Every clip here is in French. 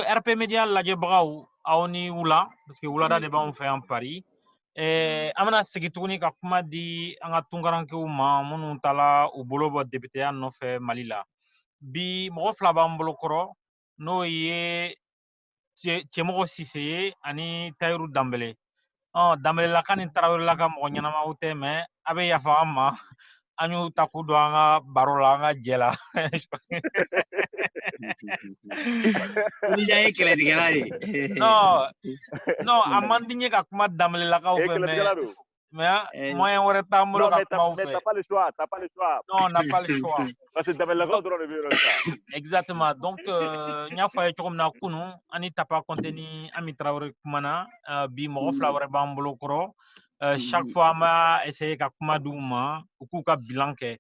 RP Media lajɛbagaw aw ni wula parce que wulada de b'anw fɛ yan Paris. An bɛna segin tuguni ka kuma di an ka tunkarankew ma minnu taala u bolo bɔ députéya nɔfɛ Mali la. Bi mɔgɔ fila b'an bolo kɔrɔ n'o ye Cɛmɔgɔ Sise ye ani Tayiru Danbele. Danbelelaka ni Tarawelelaka mɔgɔ ɲɛnamaw tɛ mais a bɛ yafa an ma an y'u ta k'u don an ka baro la an ka jɛ la. Non, a man di n ye ka kuma Danbelelakaw fɛ mais moyen wɛrɛ t'an bolo ka kuma u fɛ. Mais t'as pas le choix. Non, on n'a pas le choix. Parce que Danbelelakaw dɔrɔn de bɛ yɔrɔ sa. Exactement. Donc n y'a fɔ a ye cogo min na kunun ani Tapa Konte ni Ami Traoré kumana bi mɔgɔ fila wɛrɛ b'an bolo kɔrɔ. Chaque fois an b'a essayer ka kuma d'u ma u k'u ka bilan kɛ.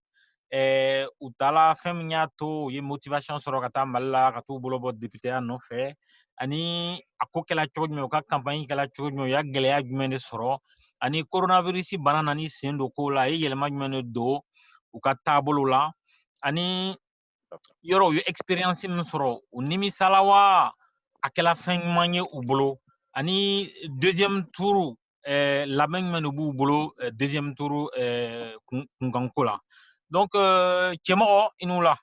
U taala fɛn min y'a to u ye motivation sɔrɔ ka taa Mali la ka t'u bolo bɔ députéya nɔfɛ ani a ko kɛla cogo jumɛn u ka campagne kɛla cogo jumɛn u y'a gɛlɛya jumɛn de sɔrɔ ani coronavirus bana nani sen don kow la a ye yɛlɛma jumɛn de don u ka taabolo la ani yɔrɔ u ye expérience min sɔrɔ u nimisala wa a kɛla fɛn ɲuman ye u bolo ani deuxième tour labɛn jumɛn de b'u bolo deuxième tour kunkanko la. Donc Cɛmɔgɔ i n'u la.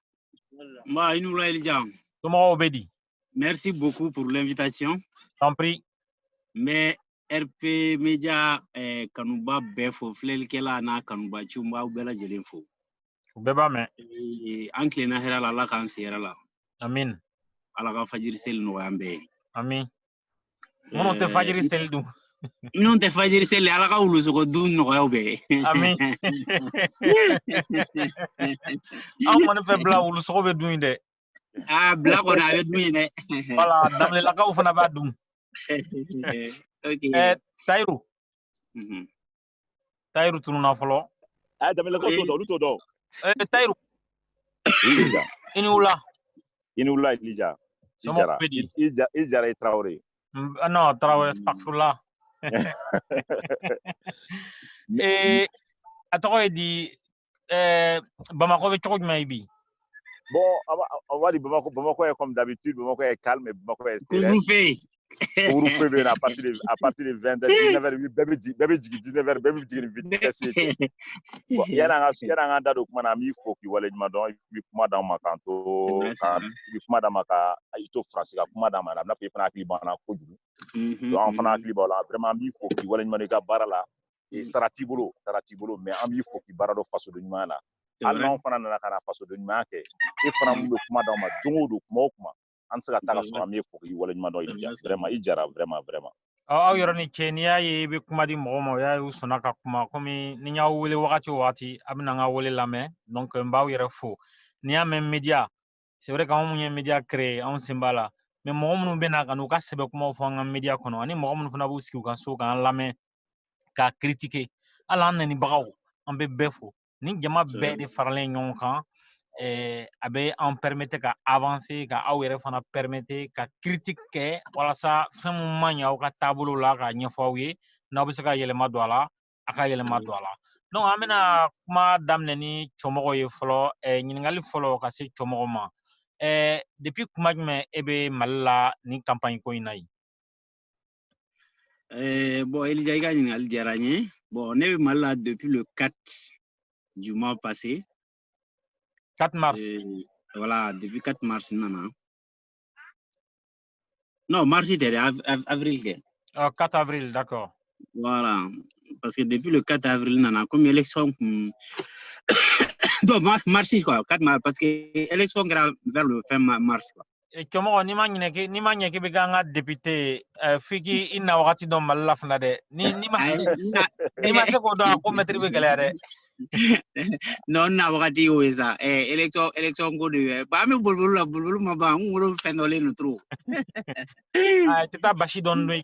I n'u la Elija. Somɔgɔw bɛ di? Merci beaucoup pour l'invitation. T'en prie. Mais RP Media kanuba bɛɛ fo filɛlikɛla n'a kanubaciw n b'aw bɛɛ lajɛlen fo. U bɛɛ b'a mɛn. An tilenna hɛrɛ la Ala k'an se hɛrɛ la. Amin. Ala ka fajiri seli nɔgɔya an bɛɛ ye. Amin. Minnu tɛ fajiri seli dun. Minnu tɛ fajiri seli Ala ka wulusɔgɔ dun nɔgɔya u bɛɛ ye. Amin. Anw kɔni fɛ bila wulusɔgɔ bɛ dun dɛ. Bila kɔni a bɛ dun ye dɛ. Voilà, Danbelelakaw fana b'a dun. Okay. Tayiru. Tayiru tununna fɔlɔ. Danbelelakaw t'o dɔn, olu t'o dɔn. Tayiru. I ni wula. I ni wula Elija. Somɔgɔw bɛ di? I Jara i Traoré. Non, Traoré, astagfirullah. A tɔgɔ ye di Bamakɔ bɛ cogo jumɛn bi? Bon, on va dire Bamako est comme d'habitude, Bamako est calme, mais Bamako est couvre-feu. Couvre-feu bɛ à partir de 20h, 19h, bɛɛ bɛ jigin 19h, bɛɛ bɛ jigin vitesse. Bon, yan'an ka da don kuma na, an b'i fo k'i waleɲuman dɔn, i bɛ kuma d'an ma k'an to, i bɛ kuma d'an ma ka i to Faransi ka kuma d'an ma, a bɛna fɔ i fana hakili b'an na kojugu. Donc an fana hakili b'aw la, vraiment an b'i fo k'i waleɲuman dɔn i ka baara la. Sara t'i bolo, mais an b'i fo k'i baara dɔn fasoden ɲuman na. Hali n'anw fana nana ka na fasoden ɲuman kɛ, e fana mun bɛ kuma d'anw ma don o don, kuma o kuma, an tɛ se ka taa ka sɔrɔ an b'i fo k'i waleɲuman dɔn Elija. Vraiment i Jara vraiment. Aw yɔrɔ ni cɛ n'i y'a ye i bɛ kuma di mɔgɔ ma o y'a ye u sɔnna ka kuma komi ni y'aw wele wagati o wagati a bɛ na an ka wele lamɛn donc n b'aw yɛrɛ fo n'i y'a mɛn média c'est vrai qu'anw mun ye média créé anw sen b'a la mais mɔgɔ minnu bɛ na ka n'u ka sɛbɛn kumaw fɔ an ka média kɔnɔ ani mɔgɔ minnu fana b'u sigi u ka so k'an lamɛn k'a critiquer hali an nɛnibagaw an bɛ bɛɛ fo ni jama bɛɛ de faralen ɲɔgɔn kan a bɛ an permettre ka avancer ka aw yɛrɛ fana permettre ka critique kɛ walasa fɛn mun man ɲɛ aw ka taabolo la k'a ɲɛfɔ aw ye n'aw bɛ se ka yɛlɛma don a la a ka yɛlɛma don a la donc an bɛna kuma daminɛ ni Cɔmɔgɔ ye fɔlɔ ɲininkali fɔlɔ ka se Cɔmɔgɔ ma depuis kuma jumɛn e bɛ Mali la ni campagne ko in na yen? Bon Elija i ka ɲininkali diyara n ye. Bon ne bɛ Mali la depuis le 4 du mois passé. 4 mars. Voilà, depuis 4 mars nana. Non, mars c'était avril. 4 avril, d'accord. Voilà, parce que depuis le 4 avril nana comme élection donc mars quoi, 4 mars parce que élection vers le fin mars quoi. Cɔmɔgɔ n'i ma ɲɛ k'i bɛ kɛ an ka député f'i k'i na wagati dɔn Mali la fana dɛ ni ma se k'o dɔn a ko mɛtiri bɛ gɛlɛya dɛ. Non na wagati y'o ye sa élection ko de ye ba an bɛ boliboli ma ban n kunkolo fɛn dɔlen don trop. I tɛ taa basi dɔɔni dun i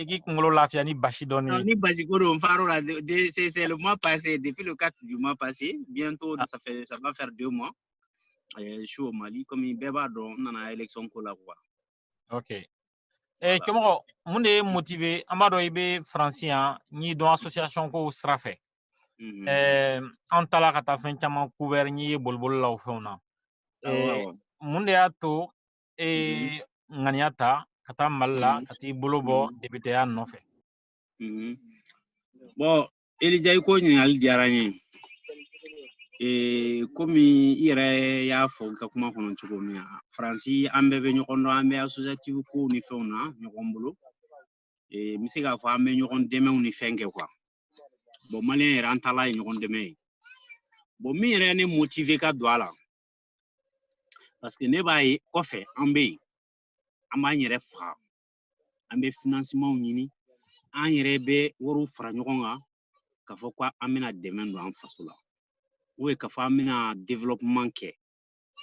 k'i kunkolo lafiya ni basi dɔɔni ye. Ni basi ko don n far'o la c'est le mois passé depuis le 4 du mois passé bientôt ça va faire 2 mois. Je suis au Mali comme bɛɛ b'a dɔn n nana élection ko la quoi. Ok. Cɔmɔgɔ mun de ye motivé an b'a dɔn i bɛ Faransi yan n y'i dɔn association ko sira fɛ. An taala ka taa fɛn caman couvert n ye boliboli la o fɛnw na. Mun de y'a to e nganiata kata malla kati bolobo député ya nofe. Bon, Elijah ko ɲininkali diyara n ye. Komi i yɛrɛ y'a fɔ ka kuma kɔnɔ cogo min na, Faransi an bɛɛ bɛ ɲɔgɔn dɔn, an bɛ associative kow ni fɛnw na ɲɔgɔn bolo. N bɛ se k'a fɔ an bɛ ɲɔgɔn dɛmɛw ni fɛn kɛ quoi. Bon, Malien yɛrɛ an taala ye ɲɔgɔn dɛmɛ ye. Bon, min yɛrɛ ye ne motiver ka don a la, parce que ne b'a ye kɔfɛ an bɛ yen, an b'an yɛrɛ faga, an bɛ financement ɲini, an yɛrɛ bɛ wariw fara ɲɔgɔn kan k'a fɔ ko an bɛna dɛmɛ don an faso la, ou k'a fɔ an bɛna développement kɛ,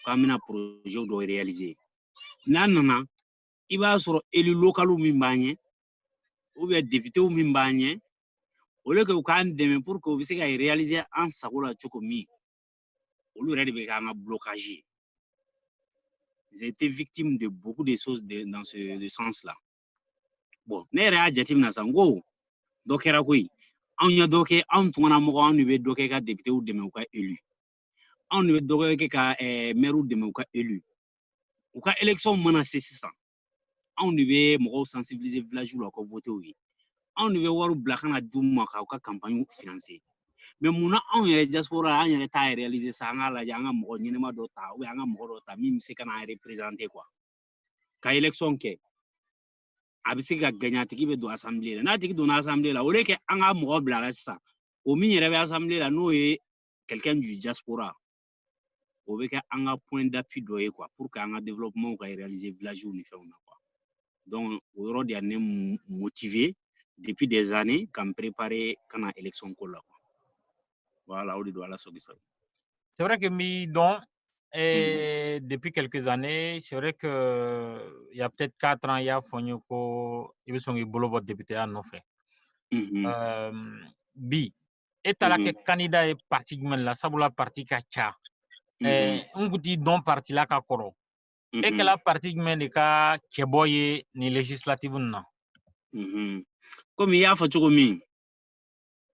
k'an bɛna projet dɔ réaliser. N'a nana, i b'a sɔrɔ élu local min b'an ɲɛ, ou bien député min b'an ɲɛ, au lieu que u k'an dɛmɛ pour que u bɛ se ka réaliser an sago la cogo min, olu yɛrɛ de bɛ k'an ka blocage ye. J'ai été victime de beaucoup de choses dans ce sens-là. Bon, ne yɛrɛ y'a jateminɛ sisan, n ko dɔ kɛra koyi, anw ye dɔ kɛ, anw tungana mɔgɔ, anw de bɛ dɔ kɛ ka députéw dɛmɛ u ka élu, anw de bɛ dɔ kɛ ka maires dɛmɛ u ka élu, u ka élection mana se sisan, anw de bɛ mɔgɔw sensibiliser village la u ka voter u ye, anw de bɛ wari bila ka na d'u ma k'aw ka campagne financer. Mais munna anw yɛrɛ diaspora an yɛrɛ t'a réaliser sa, an k'a lajɛ an ka mɔgɔ ɲɛnama dɔ ta, ou bien an ka mɔgɔ dɔ ta min bɛ se ka n'an représenter quoi, ka élection kɛ, a bɛ se ka gagner, a tigi bɛ don assemblée la, n'a tigi donna assemblée la, au lieu que an ka mɔgɔ bila la sisan, o min yɛrɛ bɛ assemblée la n'o ye quelqu'un du diaspora, o bɛ kɛ an ka point d'appui dɔ ye quoi, pour que an ka développement ka réaliser village ni fɛnw na quoi. Donc o yɔrɔ de y'a ne motiver depuis des années ka me préparer ka na élection ko la quoi. Voilà, o de don Ala sago i sago. C'est vrai que mi-don, depuis quelques années, c'est vrai que il y a peut-être 4 ans, il y a fonyo ko il sont les bolo député à fait. Bi, et à la candidat est parti la sabula parti kacha. On dit don parti la ka koro. Et que la parti de ka keboye ni législative na. Comme il y a fait tout comme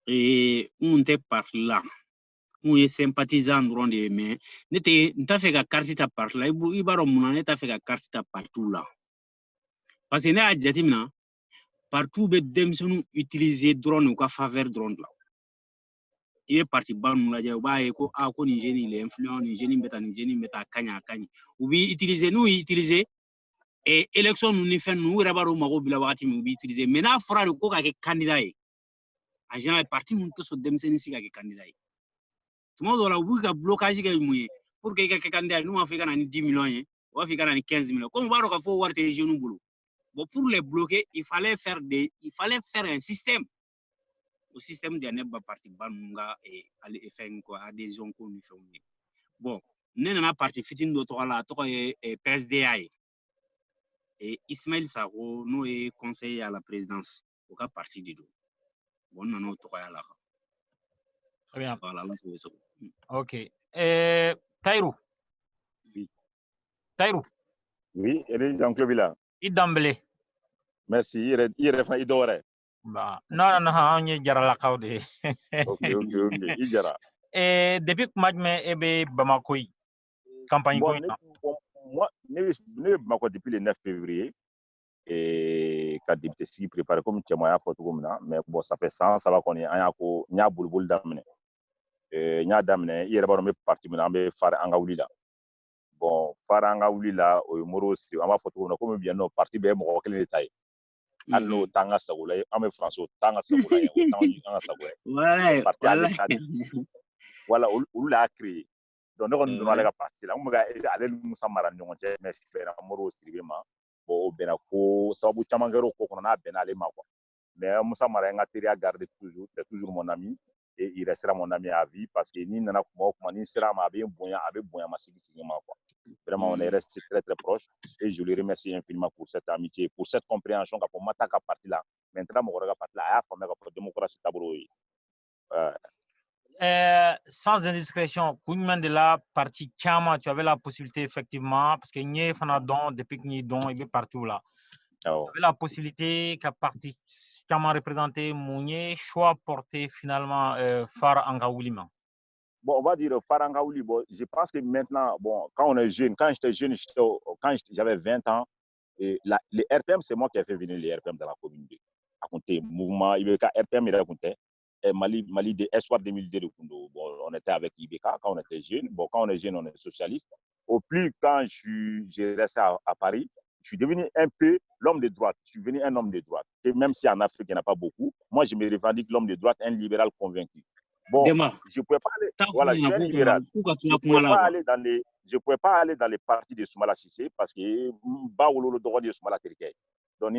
on était parti là. On est sympathisant dɔrɔn de ye, mais n t'a fɛ ka carte ta parti la, i b'a dɔn mun na ne t'a fɛ ka carte ta partout la, parce que ne y'a jateminɛ partout bɛ denmisɛnninw utiliser dɔrɔn de u ka faveur dɔrɔn de la. I bɛ parti ba ninnu lajɛ u b'a ye ko ko nin jeune il est influent, nin jeune bɛ tan, nin jeune bɛ tan, a ka ɲi a ka ɲi, u b'i utiliser, n'u y'i utiliser élection ninnu ni fɛn ninnu u yɛrɛ b'a dɔn u mago b'i la wagati min u b'i utiliser, mais n'a fɔra de ko ka kɛ candidat ye, en général parti ninnu tɛ sɔn denmisɛnnin si ka kɛ candidat ye. Tuma dɔw la u b'u ka blocage kɛ mun ye pour que i ka kɛ candidat ye, n'u m'a fɔ i ka na ni 10 millions ye, u b'a fɔ i ka na ni 15 millions, comme u b'a dɔn k'a fɔ wari tɛ jeunes bolo. Bon, pour les bloquer, il fallait faire un système. Au système de ne ba parti ba ninnu ka fɛn quoi, adhésion ko ni fɛnw ye. Bon, ne nana parti fitinin dɔ tɔgɔ la, a tɔgɔ ye PSDA ye. Ismaël Sako n'o ye conseiller à la présidence, o ka parti de don. Bon, n nana o tɔgɔya la. Très bien. Voilà, ok. Taïrou. Oui. Taïrou. Oui, Jean-Claude Villa. Idambele. Merci. Il est idore. Bah, non, on y jara la kaude. Ok. Il jara. Depuis que Madme ebe Bamako campagne moi, je suis Bamako depuis le 9 février. Et quand député s'y préparé comme tu m'as fait tout mais bon, ça fait 100, ça va qu'on est un peu, n'y a boulot d'amener. N'y a d'amener, il y a pas de parti, mais on va faire un gaouli là. Bon, faire un gaouli là, au moro, on va faire tout comme bien nos partis, ben, mon quel détail. Allo tanga sagoula, on me français tanga sagoula, tanga sagoula. Parti à l'état. Voilà, on l'a créé. Donc, on nous a parti là, on va aller nous s'amarer nous mais je fais un moro strictement. Bon, ben ko sababu caman kɛra o ko kɔnɔ n'a bɛnna ale ma quoi. Mais Musa Mara nga teriya garde toujours, c'est toujours mon ami et il restera mon ami à vie parce que ni nana kuma o kuma ni sera ma a bɛ bonya ma sigi ma quoi. Vraiment on est resté très très proche et je le remercie infiniment pour cette amitié, pour cette compréhension qu'a pour mata ka parti là. Maintenant mon ka parti là a y'a faamuya ka fɔ démocratie taabolo ye. Sans indiscrétion, de la partie Chama, tu avais la possibilité effectivement, parce que n'y a don depuis que n'y don, il est partout là. Tu avais la possibilité qu'à partie Chama représenté Mounier, choix porté finalement Far Angaoulima. bon, on va dire Farangaouli. Bon, je pense que maintenant, bon, quand on est jeune, quand j'étais jeune, quand j'avais 20 ans, et les RPM, c'est moi qui ai fait venir les RPM dans la commune 2. À compter mouvement, IBK, RPM, il racontait. Mali de Espoir 2002 de Kundo. Bon, on était avec IBK quand on était jeune. Bon, quand on est jeune, on est socialiste. Au plus, quand j'ai resté à Paris, je suis devenu un peu l'homme de droite. Je suis devenu un homme de droite. Et même si en Afrique, il n'y en a pas beaucoup, moi, je me revendique l'homme de droite, un libéral convaincu. Bon, je ne pouvais pas aller. Voilà, je suis un libéral. Je ne pouvais pas aller dans les partis de Soumala Cissé parce que Baoulou, le droit de Soumala Terikei. Donc,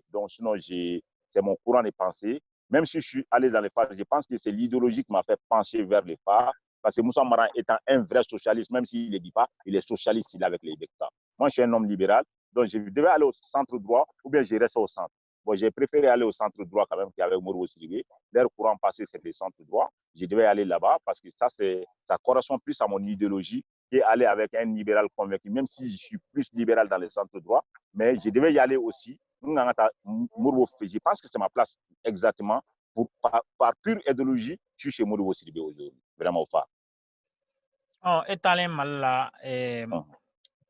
donc, sinon, c'est mon courant de pensée. Même si je suis allé dans les phares, je pense que c'est l'idéologie qui m'a fait pencher vers les phares. Parce que Moussa Maran étant un vrai socialiste, même s'il ne le dit pas, il est socialiste, il est avec les Bekta. Moi, je suis un homme libéral, donc je devais aller au centre droit ou bien je reste au centre. Bon, j'ai préféré aller au centre droit quand même, qui avait Moro Sidibé. Leur courant passé, c'est le centre droit. Je devais aller là-bas parce que ça correspond plus à mon idéologie qu'aller avec un libéral convaincu, même si je suis plus libéral dans le centre droit. Mais je devais y aller aussi. Je pense que c'est ma place exactement. Par pure idéologie, je suis chez Moro Sidibé aujourd'hui. Vraiment fort. Oh, Italien Mala,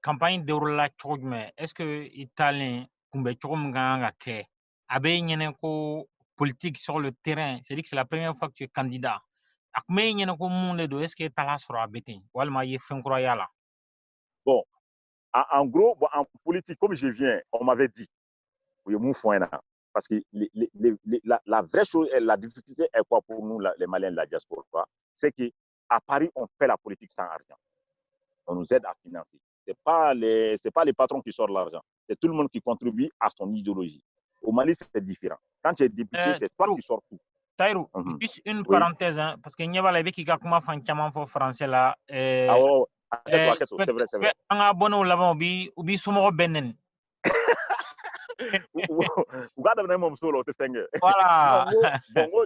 campagne de la Chogme, est-ce que Italien, Kumbe Chogmganga Ke, Abe Yeneko politique sur le terrain, c'est-à-dire que c'est la première fois que tu es candidat. Akme Yeneko Monde, est-ce que Itala sera abété? Walma Yefen Kroyala. Bon, en gros, bon, en politique, comme je viens, on m'avait dit, oui, mon foin, parce que la vraie chose, la difficulté est quoi pour nous, les Maliens de la diaspora, c'est qu'à Paris, on fait la politique sans argent. On nous aide à financer. Ce n'est pas les patrons qui sortent l'argent. C'est tout le monde qui contribue à son idéologie. Au Mali, c'est différent. Quand tu es député, c'est toi qui sors tout. Taïrou, juste une parenthèse, hein, parce que n'y a pas les qui a comment faire un français là. C'est vrai, c'est vrai. On a bon au lavant, ou bi sumo benen. Voilà. Bon,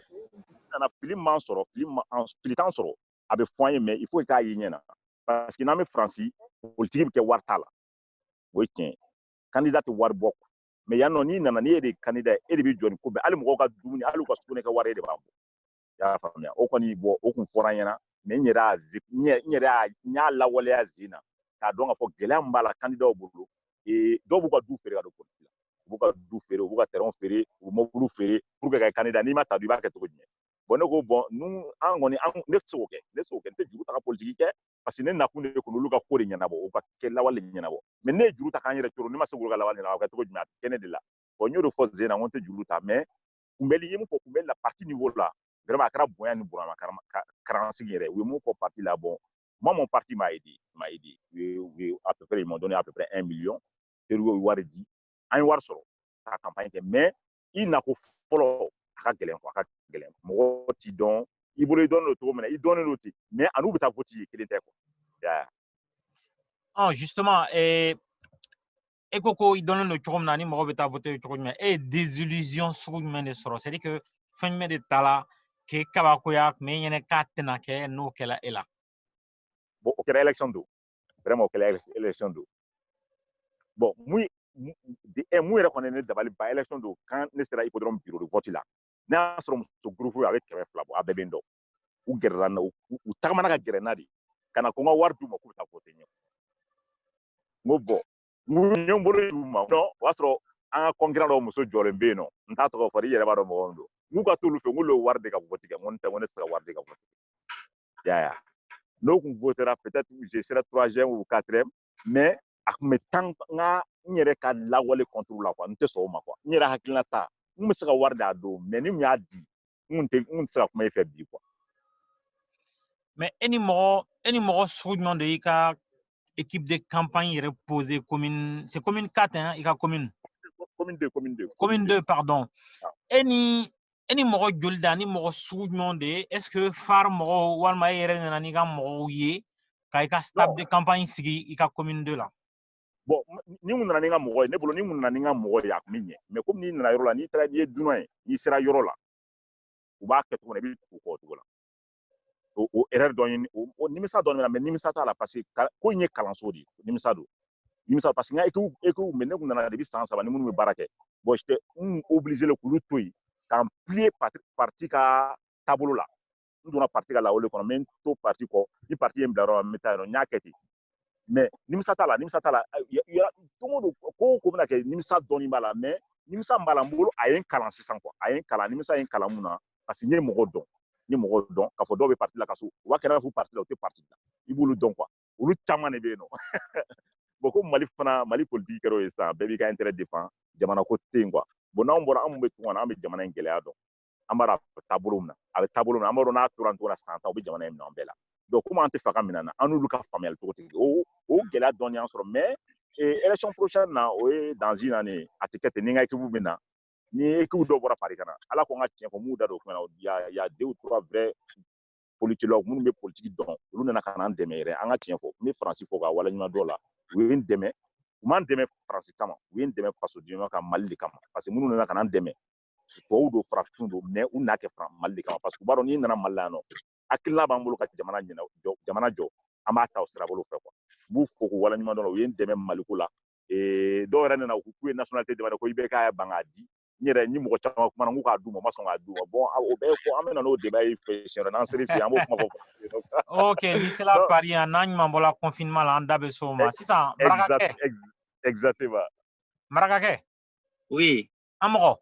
on a film soro, film soro. Avec foyer, mais il faut qu'il y ait parce que dans les Français, politique qui est wartala. Oui, tiens, candidat war bok. Mais il y a non ni nanani des candidats et des bidons ko be alim goga dumuni alu ko sukune ka waré de bambo. Ya famia. O koni bo o kun foranyana mais nyera la wale azina. Ka donga fo gelam bala candidat bulu et do bu ko du fere ga do politique. Bu ko du fere, bu ko terrain fere, bu mo bulu fere pour que candidat ni mata du ba ka to gni. Bon ko bon nous angoni ang netsoke te juru ta politique parce que ne nakunde ko lu ka ko de nyana bo o ka kella wale nyana bo mais ne juru ta kan yere toro ni ma se gurga la wale na ka to gni kene de la bon yo do fo zena on te juru ta mais kumbeli yemu fo kumbeli la partie niveau là vraiment akara boya ni burama karansi yere oui mon fo partie là bon moi mon parti m'a aidé oui, à peu près ils m'ont donné à peu près 1 million et wardi un war soro ta campagne mais il n'a ko folo ka gelen quoi ka gelen mo ti don i bolo don no to mena i don no ti mais anu bita voti kelen te ko ya Oh justement et koko il donne le chrom nani mo beta voter chrom et désillusion sur men soro c'est-à-dire que fin de tala ke kaba ko yak mais yene katena ke no kela ela bon o kera élection do vraiment o kera élection do bon muy reconnaître dabali ba élection do quand ne sera hippodrome bureau de vote là n'a sɔrɔ muso groupe avec kɛmɛ fila bɔ a bɛɛ bɛ n dɔn u gɛrɛla na u tagamana ka gɛrɛ na de ka na ko n ka wari d'u ma k'u bɛ taa vote ɲɛ n ko bɔn n ye n bolo d'u ma non o y'a sɔrɔ an ka kɔnkira dɔw muso jɔlen bɛ yen nɔ n t'a tɔgɔ fɔ i yɛrɛ b'a dɔn mɔgɔ min don n'u ka t'olu fɛ n k'olu ye wari de ka vote kɛ n ko n tɛ n ko ne tɛ se ka wari de ka vote kɛ yaya n'o kun votera peut-être je serai 3e ou 4e mais a kun bɛ tan n ka n yɛrɛ ka lawale contre la quoi n tɛ sɔn o ma quoi n yɛrɛ hakilina ta n bɛ se ka wari d'a don mais ni n y'a di n tɛ se ka kuma e fɛ bi quoi. mais any more soudement de ika équipe de campagne reposée commune c'est commune 4 hein ika commune 2 pardon any more jolda ni more soudement de est-ce que far more walma yere na ni ga mo ye ka ika stade de campagne sigi ika commune 2 là. Bon, ni mun nana ni ka mɔgɔ ye ne bolo ni mun nana ni ka mɔgɔ ye a kun bɛ ɲɛ mais comme n'i nana yɔrɔ la n'i taara n'i ye dunan ye n'i sera yɔrɔ la u b'a kɛ cogo min na i bɛ tugu o cogo la o erreur dɔ ye o nimisa dɔ mais nimisa t'a la parce que ko in ye kalanso de ye nimisa don parce que n ka équipe mais ne kun nana depuis san 3 ni minnu bɛ baara kɛ bon j'étais obligé le k'olu to yen k'an plier parti ka taabolo la donna parti ka lawole kɔnɔ mɛ n to parti kɔ ni parti ye n bila yɔrɔ la n bɛ taa yen nɔ n y'a kɛ ten mais nimisa t'a la don o don ko o ko bɛna kɛ nimisa dɔɔni b'a la mais nimisa min b'a la n bolo a ye n kalan sisan quoi a ye n kalan nimisa ye n kalan mun na parce que n ye mɔgɔ dɔn k'a fɔ dɔw bɛ parti la ka so u b'a kɛnɛ fo parti la u tɛ parti la i b'olu dɔn quoi olu caman de bɛ yen nɔ bon ko mali politique kɛra o ye sisan bɛɛ b'i ka intérêt défend jamana ko tɛ yen quoi bon n'anw bɔra anw bɛ tunga na an bɛ jamana in gɛlɛya dɔn an b'a taabolo min na a bɛ taabolo min na an b'a dɔn n'a tora nin cogo la san ta u bɛ jamana in minɛ an bɛɛ la donc komi an tɛ fɛ ka minɛ na an n'olu ka faamuyali cogo tɛ o gɛlɛya dɔɔni y'an sɔrɔ mais élection prochaine na o ye dans une année a tɛ kɛ ten ni n ka équipe bɛ na ni équipe dɔw bɔra Paris ka na ala ko n ka tiɲɛ fɔ m'u da don o kuma na il y a 2 ou 3 vrais politologues minnu bɛ politique dɔn olu nana ka na an dɛmɛ yɛrɛ an ka tiɲɛ fɔ n bɛ Faransi fɔ ka waleɲuman dɔw la u ye n dɛmɛ u m'an dɛmɛ Faransi kama u ye n dɛmɛ fasoden ka Mali de kama parce que minnu nana ka na an dɛmɛ tubabuw don farafinw don mais u nana kɛ Mali de kama parce que u b'a dɔn n'i nana Mali la yan nɔ hakilina b'an bolo ka jamana jɔ an b'a ta o sirabolo fɛ quoi n b'u fo k'u waleɲuman dɔn u ye n dɛmɛ Maliko la dɔw yɛrɛ nana k'u ye nationalité demandé ko IBK y'a ban k'a di n yɛrɛ ni mɔgɔ caman kumana n ko k'a d'u ma n ma sɔn k'a d'u ma bon o bɛɛ ko an bɛ na n'o débat ye siɲɛ wɛrɛ n'an ser'i fɛ yen an b'o kuma fɔ ok n'i sera Paris yan n'a ɲuman bɔla confinement la an da bɛ s'o ma sisan marakakɛ exactement marakakɛ oui an mɔgɔ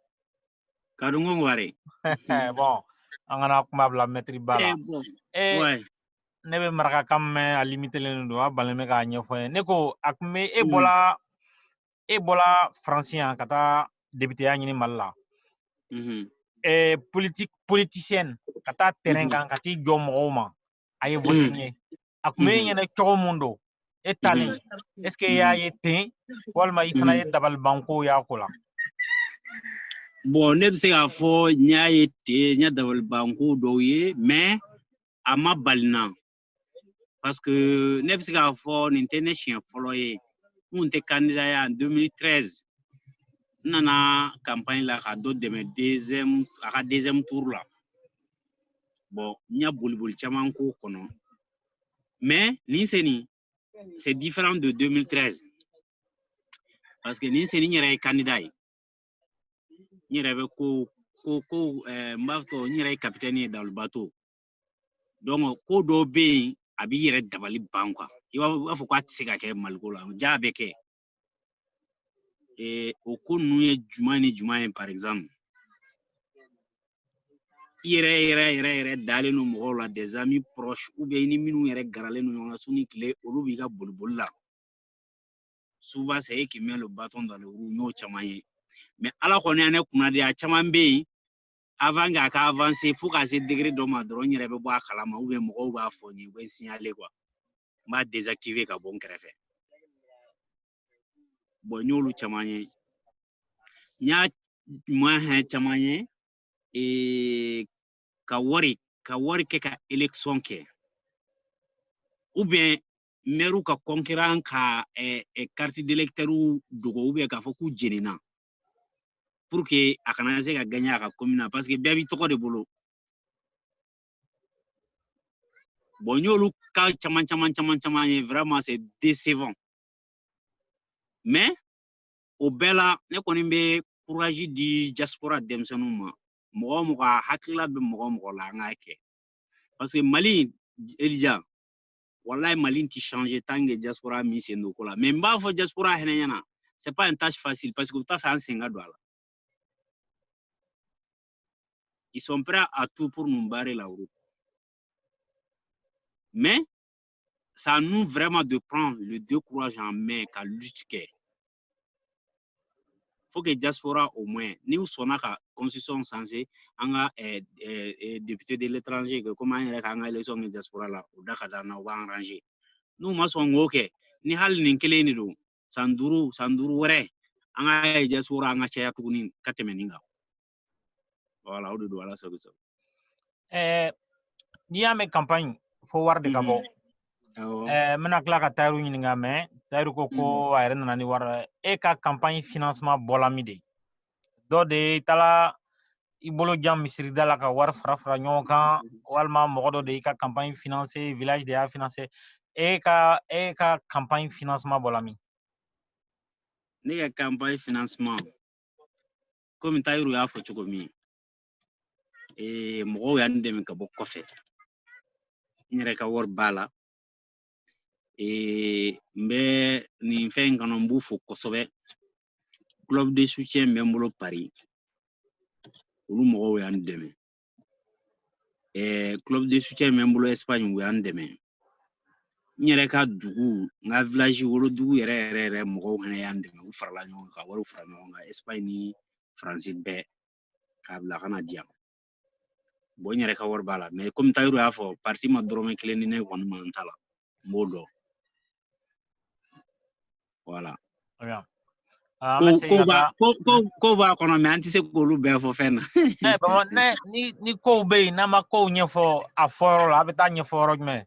ka dun ko wari bon an kana kuma bila mɛtiri ba la ouais ne bɛ marakakan mɛn a limitelen don a balen bɛ k'a ɲɛfɔ ye ne ko a tun bɛ e bɔla Faransi yan ka taa députéya ɲini Mali la politicien ka taa terrain kan ka t'i jɔ mɔgɔw ma a ye vote ɲɛ a tun bɛ e ɲɛna cogo mun don e talen est ce que e y'a ye ten walima i fana ye dabalibanko y'a ko la bon ne bɛ se k'a fɔ n y'a ye ten n ye dabalibanko dɔw ye mais a ma bali n na parce que ne bɛ se k'a fɔ nin tɛ ne siɲɛ fɔlɔ ye n kun tɛ candidat ye en 2013 n nana campagne la ka dɔ dɛmɛ a ka deuxième tour la bon n ye boliboli caman k'o kɔnɔ mais nin seni c'est différent de 2013 parce que nin seni n yɛrɛ ye candidat ye n yɛrɛ bɛ ko n b'a fɔ n yɛrɛ ye capitaine ye dans le bateau donc ko dɔw bɛ yen a b'i yɛrɛ dabali ban quoi i b'a fɔ k'a tɛ se ka kɛ Maliko la ja a bɛ kɛ o ko ninnu ye jumɛn ni jumɛn ye par exemple i yɛrɛ dalen don mɔgɔw la des amis proches ou bien i ni minnu yɛrɛ garalen don ɲɔgɔn na su ni tile olu b'i ka boliboli la souvent c'est eux qui met le bâton dans le roue n y'o caman ye mais ala kɔni ya ne kunna de a caman bɛ yen avant k'a ka avancer fo ka se degré dɔ ma dɔrɔn n yɛrɛ bɛ bɔ a kalama ou bien mɔgɔw b'a fɔ n ye u bɛ signaler quoi n b'a désactiver ka bɔ n kɛrɛfɛ bon n y'olu caman ye n y'a moyen caman ye ka wari kɛ ka élection kɛ ou bien maire ka concurrent ka carte d'électeur dogo ou bien k'a fɔ k'u jenina pour que a kana se ka gagner a ka commune na parce que bɛɛ b'i tɔgɔ de bolo bon n y'olu cas caman ye vraiment c'est décevant mais o bɛɛ la ne kɔni bɛ courage di diaspora denmisɛnninw ma mɔgɔ o mɔgɔ a hakilila bɛ mɔgɔ o mɔgɔ la an k'a kɛ parce que Mali Elija wallahi Mali tɛ changer tant que diaspora min sen don ko la mais n b'a fɔ diaspora hinɛ ɲɛna c'est pas une tâche facile parce que u t'a fɛ an sen ka don a la ils sont prêts à tout pour nous barrer la route mais c'est à nous vraiment de prendre le courage en main ka lutte kɛ faut que diaspora au moins ni u sɔnna ka constitution sensé an ka député de l'étranger que comme an yɛrɛ k'an ka élection kɛ diaspora la u da ka d'an na u b'an arranger n'u ma sɔn k'o kɛ ni hali nin kelen de don san duuru wɛrɛ an ka ye diaspora an ka caya tuguni ka tɛmɛ nin kan voilà o de don ala sago sago n'i y'a mɛn campagne fo wari de ka bɔ n bɛna tila ka Tayiru ɲininka mais Tayiru ko a yɛrɛ nana ni wari e ka campagne financement bɔla min de dɔ de taala i bolo jan misirida la ka wari fara ɲɔgɔn kan walima mɔgɔ dɔ de y'i ka campagne financé village de y'a financé e ka campagne financement bɔla min ne ka campagne financement comme Tayiru y'a fɔ cogo min mɔgɔw y'an dɛmɛ ka bɔ kɔfɛ nyere ka wor bala mbe ni fen kanon bu fo kosobe club de soutien mbe mbolo Paris olu mo yan deme club de soutien mbe mbolo Espagne wo yan deme nyere ka dugu nga village wolo dugu yere mo hene yan deme u farala nyon ka woro fara nyon ga Espagne ni France be ka bla kana diam bo nyere ka wor bala mais comme Tahirou ya fo parti ma drome kelen ni ne won man tala modo voilà Yeah. ko ba kono me anti se ko lu be fo fen ni ko be na ma ko nye fo aforo la beta nye foro me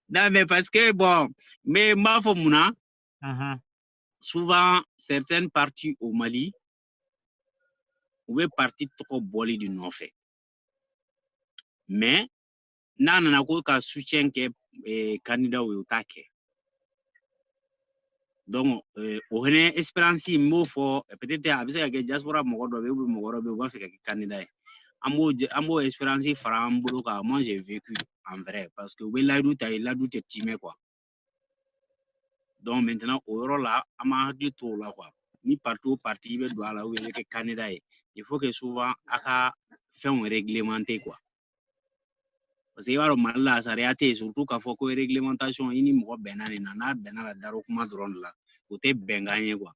non mais parce que bon mais ma fo muna souvent certaines parties au Mali ou be parti to boli du nofe mais nana ko ka soutien ke candidat ou take donc o hene espérance mo fo peut-être abise ka diaspora mo do be ba fe ka candidat amo espérance farambulo ka moi j'ai vécu en vrai parce que la doute est timé quoi donc maintenant au là ama hakli to là quoi ni partout parti be do ala ou que candidat il faut que souvent aka fait un réglementé quoi parce que waro malla sa réalité surtout ka faut que réglementation ini mo benani na benala daro kuma drone là côté benganye quoi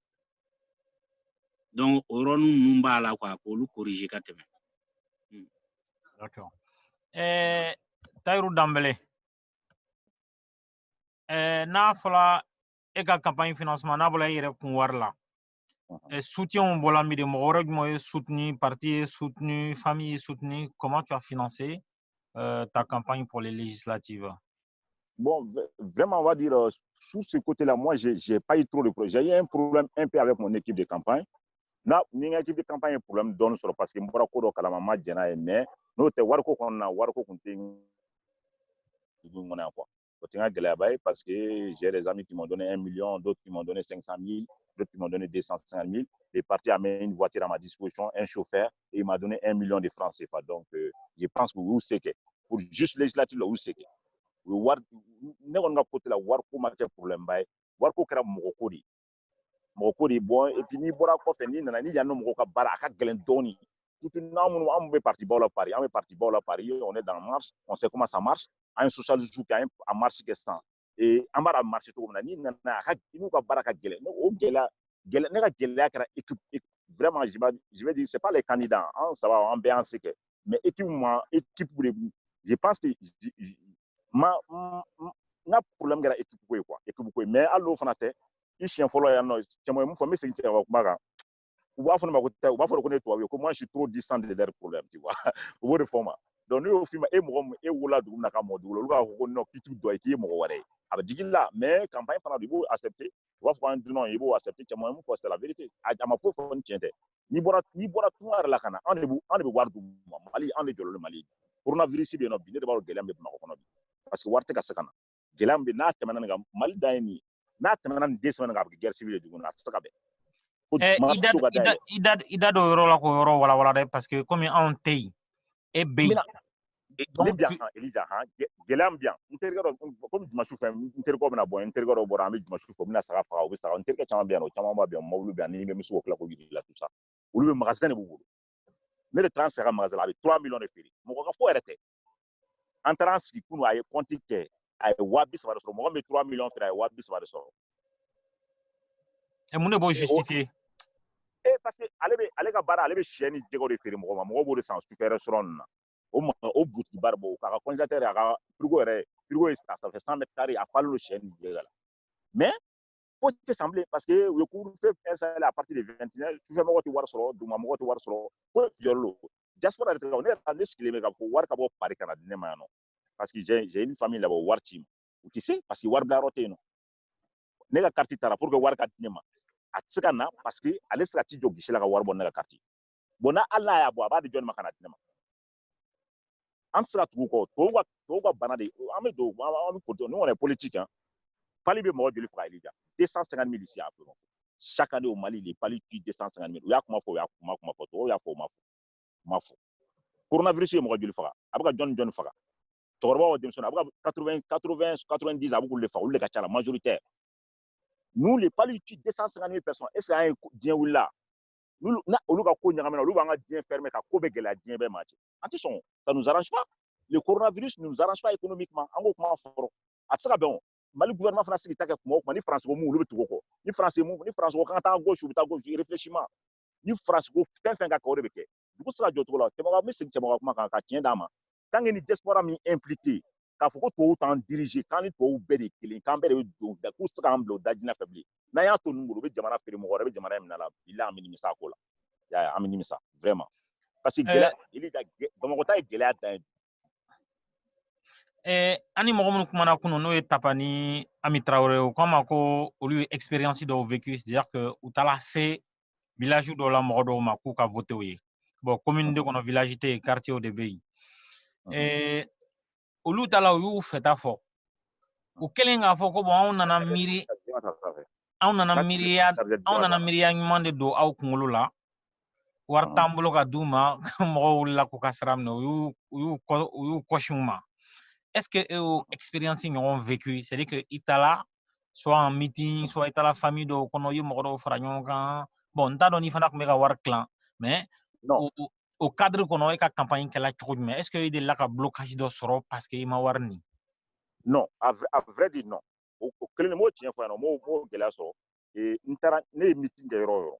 donc au nous numba là quoi pour le corriger ka teme. D'accord. Tahirou Dembélé n'a fala e ka campagne financement n'a bala yere kun warla soutien bola mi de mo soutenu parti soutenu famille soutenu comment tu as financé ta campagne pour les législatives? Bon, vraiment, on va dire, sur ce côté-là, moi, j'ai pas eu trop de problèmes. J'ai eu un problème un peu avec mon équipe de campagne. Là, mon équipe de campagne, un problème donne sur parce que moi, je suis kalama djena mais nous te warko konna warko kunting ngona quoi. Parce que j'ai des amis qui m'ont donné 1 million, d'autres qui m'ont donné 500 000, d'autres qui m'ont donné 250 000. Les partis ont mis une voiture à ma disposition, un chauffeur, et il m'a donné 1 million de francs CFA. Donc, je pense que vous savez que pour juste législative, vous savez que ne kɔni ka côté la wariko ma kɛ problème ba ye wariko kɛra mɔgɔko de bon et puis n'i bɔra kɔfɛ n'i nana ni yan nɔ mɔgɔw ka baara a ka gɛlɛn dɔɔni surtout n'an minnu an bɛ parti baw la Paris on est dans marche on sait comment ça marche an ye socialiste kɛ an ye a marche kɛ sisan an b'a marche cogo min na n'i nana a ka n'u ka baara ka gɛlɛn o gɛlɛya ne ka gɛlɛya kɛra équipe vraiment je vais dire c'est pas les candidats an saba an bɛɛ y'an se kɛ mais équipe de je pense que n'a problème kɛra équipe ko ye quoi mais hali n'o fana tɛ i siɲɛ fɔlɔ yan nɔ caman ye mun fɔ n bɛ segin cɛ ka kuma kan u b'a fɔ ne ma ko u b'a fɔ ko ne tubabu ye ko moi je suis trop distant de leurs problèmes tu vois u b'o de fɔ ma donc n'u y'o f'i ma e mɔgɔ min e wolola dugu min na ka mɔ dugu la olu b'a fɔ ko non k'i t'u dɔn k'i ye mɔgɔ wɛrɛ ye a bɛ digi la mais campagne fana i b'o accepter u b'a fɔ ko an dunan i b'o accepter caman ye mun fɔ c'est la vérité a ma foyi fɔ ni tiɲɛ tɛ n'i bɔra tunga yɛrɛ la ka na an de bɛ wari d'u ma Mali an de jɔlen Mali coronavirus bɛ yen nɔ bi ne de b'a dɔn gɛlɛya bɛ Bamakɔ kɔnɔ bi parce que wari tɛ ka se ka na gɛlɛya min bɛ n'a tɛmɛna nin kan Mali dan ye nin ye n'a tɛmɛna nin 2 semaines kan a bɛ kɛ guerre civile ye tuguni a tɛ se ka bɛn. I da don yɔrɔ la k'o yɔrɔ walawala dɛ parce que komi anw tɛ yen e bɛ yen. Ne bɛ yan Elija gɛlɛya min bɛ yan n terikɛ dɔ komi dimanche fɛ n terikɛw bɛna bɔ n terikɛ dɔw bɔra an bɛ dimanche fɛ u bɛna saga faga u bɛ saga n terikɛ caman bɛ yan o caman b'a bɛ yan mobili bɛ yan ni bɛ misi o tila k'o yir'i la tout ça olu bɛ magasin de b'u bolo ne de taara n saga magasin la a bɛ 3 millions de feere mɔgɔ ka fɔ yɛrɛ tɛ an taara an sigi kunun a ye compte kɛ a ye 230 de sɔrɔ mɔgɔ min bɛ 3 millions feere a ye 230 de sɔrɔ. mun de b'o justifier? Parce que ale ka baara ale bɛ sɛ ni jɛgɛw de feere mɔgɔ ma mɔgɔw b'o de san sufɛ restaurant ninnu na o boutique baara b'o k'a ka congélateur a ka frigo ye ça fait 100 mètres carrés a falen don sɛ ni jɛgɛ la mais faut te sembler parce que u ye couvre-feu installé à partir de 21h sufɛmɔgɔw tɛ wari sɔrɔ dugumamɔgɔw tɛ wari sɔrɔ ko jɔlen don diaspora yɛrɛ tɛ ka ne sigilen bɛ ka fɔ wari ka bɔ Paris ka na di ne ma yan nɔ parce que j'ai une famille là-bas wari ci ma u tɛ se parce que wari bilayɔrɔ tɛ yen nɔ ne ka carte taara pour que wari ka di ne ma a tɛ se ka na parce que ale tɛ se ka t'i jɔ guichet la ka wari bɔ ne ka carte bon hali n'a y'a bɔ a b'a di jɔnni ma ka na di ne ma an tɛ se ka tugu o kɔ tubabuw ka bana de an bɛ don an bɛ ni on est politique hein pali bɛ mɔgɔ joli faga Elija 250 000 ici à Bamakɔ chaque année au Mali les palis tuent 250 000 u y'a kuma fɔ u y'a kuma fɔ tubabuw y'a fɔ u ma fɔ coronavirus ye mɔgɔ joli faga a bɛ ka jɔnni faga cɛkɔrɔbaw denmisɛnninw a bɛ ka 90 a bɛ k'olu de fa olu de ka ca la majoritaire nous les palus tue 250 000 personnes est-ce que an ye diɲɛ wulila na olu ka ko ɲagamina olu b'an ka diɲɛ fermer ka ko bɛ gɛlɛya diɲɛ bɛɛ ma cɛ an tɛ sɔn ça nous arrange pas le coronavirus ne nous arrange pas économiquement an k'o kuma fɔlɔ a tɛ se ka bɛn o Mali gouvernement fana sigi ta kɛ kuma o kuma ni France ko mun olu bɛ tugu o kɔ ni France ko kan ka taa gauche u bɛ taa gauche réfléchissement ni France ko fɛn fɛn ka kɛ o de bɛ kɛ dugu tɛ se ka jɔ cogo la cɛmɔgɔ n bɛ segin cɛmɔgɔ kuma kan ka tiɲɛ d'a ma tant que ni diaspora min impliqué k'a fɔ ko tubabuw t'an diriger k'an ni tubabuw bɛɛ de ye kelen k'an bɛɛ de bɛ don k'u tɛ se k'an bila o dajinɛ fɛ bilen n'an y'a to ninnu bolo u bɛ jamana feere mɔgɔ wɛrɛ bɛ jamana in minɛ a la bilahi an bɛ nimisa a ko la y'a ye an bɛ nimisa vraiment parce que gɛlɛya Bamakɔ ta ye gɛlɛya dan ye ani mɔgɔ minnu kumana kunun n'o ye Tapa ni Ami Traoré o k'a ma ko olu ye expérience dɔw vécu c'est-à-dire que u taara se village dɔw la mɔgɔ dɔw ma k'u ka voté u ye bon commune de kɔnɔ village tɛ yen quartier de bɛ yen olu ta la u y'u fɛta fɔ u kɛlen k'a fɔ ko bon anw nana miiriya ɲuman de don aw kunkolo la wari t'an bolo ka d'u ma mɔgɔw wulila k'u ka sira minɛ u y'u kɔsi u ma est-ce que e y'o expérience ɲɔgɔn vécu c'est à dire que i taara soit en meeting soit i taara famille dɔw kɔnɔ i ye mɔgɔ dɔw fara ɲɔgɔn kan bon n t'a dɔn n'i fana tun bɛ ka wari tilan mais o cadre kɔnɔ e ka campagne kɛla cogo jumɛn est-ce que i delila ka blocage dɔ sɔrɔ parce que i ma wari nin non à vrai dire non o kelen m'o tiɲɛ fɔ yan nɔ m'o gɛlɛya sɔrɔ ne ye meeting kɛ yɔrɔ o yɔrɔ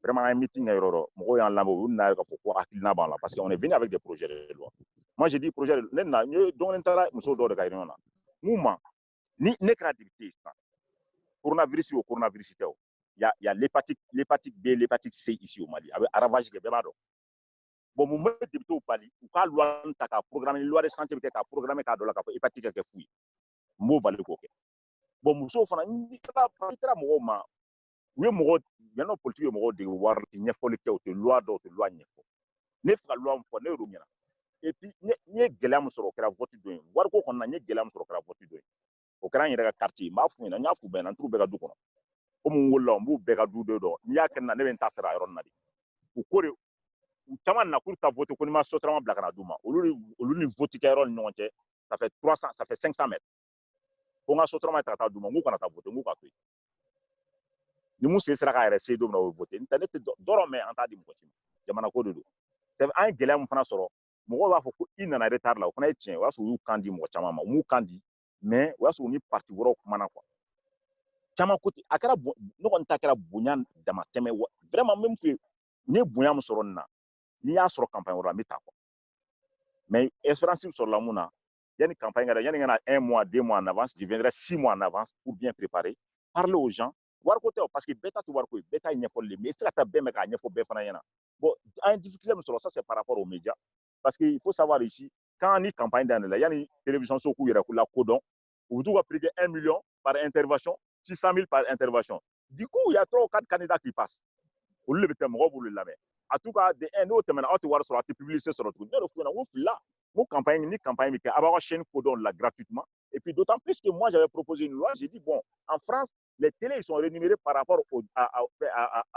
vraiment an ye meeting kɛ yɔrɔ o yɔrɔ mɔgɔw y'an lamɛn u nana k'a fɔ ko hakilina b'an la parce que on est venu avec des projets de loi moi j'ai dit projet ne nana donc n taara muso dɔw de ka réunion na n'u ma ni ne kɛra député sisan coronavirus o coronavirus tɛ o il y a l'hépatite B l'hépatite C ici au Mali a bɛ ravage kɛ bɛɛ b'a dɔn bon mun bɛ député pali u ka loi ta ka programme loi de santé bɛ kɛ ka programme k'a dɔ la k'a fɔ hépatite ka kɛ fu ye n b'o bali k'o kɛ bon musow fana n'i taara mɔgɔw ma u ye mɔgɔ yan'o politique ye mɔgɔw dege wari ɲɛfɔli kɛ u tɛ loi dɔn u tɛ loi ɲɛfɔ ne fɛ ka loi min fɔ ne y'o ɲɛna et puis n ye gɛlɛya min sɔrɔ o kɛra vote don ye wariko kɔnɔna n ye gɛlɛya min sɔrɔ o kɛra vote don ye o kɛra an yɛrɛ ka quartier n b'a f'u ɲɛna n y'a f'u bɛɛ ɲɛna n t'u bɛɛ ka du kɔnɔ komi n wolola n b'u bɛɛ ka du de dɔn n'i y'a kɛ ne na ne bɛ n ta sara yɔrɔ nin na de u ko de u caman na k'u ta vote ko n'i ma sotarama bila ka na d'u ma olu ni vote kɛyɔrɔ ni ɲɔgɔn cɛ ça fait 500 mètres ko n ka sotarama ta ka taa d'u ma n k'u kana taa vote n k'u ka to yen ni mun sen sera k'a yɛrɛ se don min na o ye vote n tɛ ne tɛ dɔrɔn mɛn an t'a di mɔgɔ si ma jamana ko de don an ye gɛlɛya min fana sɔrɔ mɔgɔw b'a fɔ ko i nana retard la o fana ye tiɲɛ o y'a sɔrɔ u y'u kan di mɔgɔ caman ma u m'u kan di mais o y'a sɔrɔ u ni parti wɛrɛw kumana quoi caman ko a kɛra ne kɔni ta kɛra bonya dama tɛmɛ vraiment n bɛ mun f'i ye n ye bonya min sɔrɔ nin na n'i y'a sɔrɔ campagne wɛrɛ la n bɛ taa quoi mais espérance sɔrɔla mun na yanni campagne kɛra yanni n ka na 1 mois 2 mois en avance je viendrai 6 mois en avance pour bien préparer parler aux gens wariko tɛ o parce que bɛɛ ta tɛ wariko ye bɛɛ ta ye ɲɛfɔli de mais i tɛ se ka taa bɛɛ mɛn k'a ɲɛfɔ bɛɛ fana ɲɛna bon an ye difficulté min sɔrɔ ça c'est par rapport aux médias parce que il faut savoir ici quand ni campagne daminɛna yanni télévision so k'u yɛrɛ lakodɔn u bɛ t'u ka prix kɛ 1 million par intervention 600 000 par intervention du coup il y a 3 ou 4 candidats qui passent olu de bɛ tɛmɛ mɔgɔw b'olu lamɛn en tout cas de 1 n'o tɛmɛna aw tɛ wari sɔrɔ aw tɛ publicité sɔrɔ tuguni ne yɛrɛ f'u ɲɛna n ko filila n ko campagne ni campagne bɛ kɛ a b'aw ka chaîne kodɔn la gratuitement et puis d'autant plus que moi j'avais proposé une loi j'ai dit bon en France les télés ils sont rémunérés par rapport à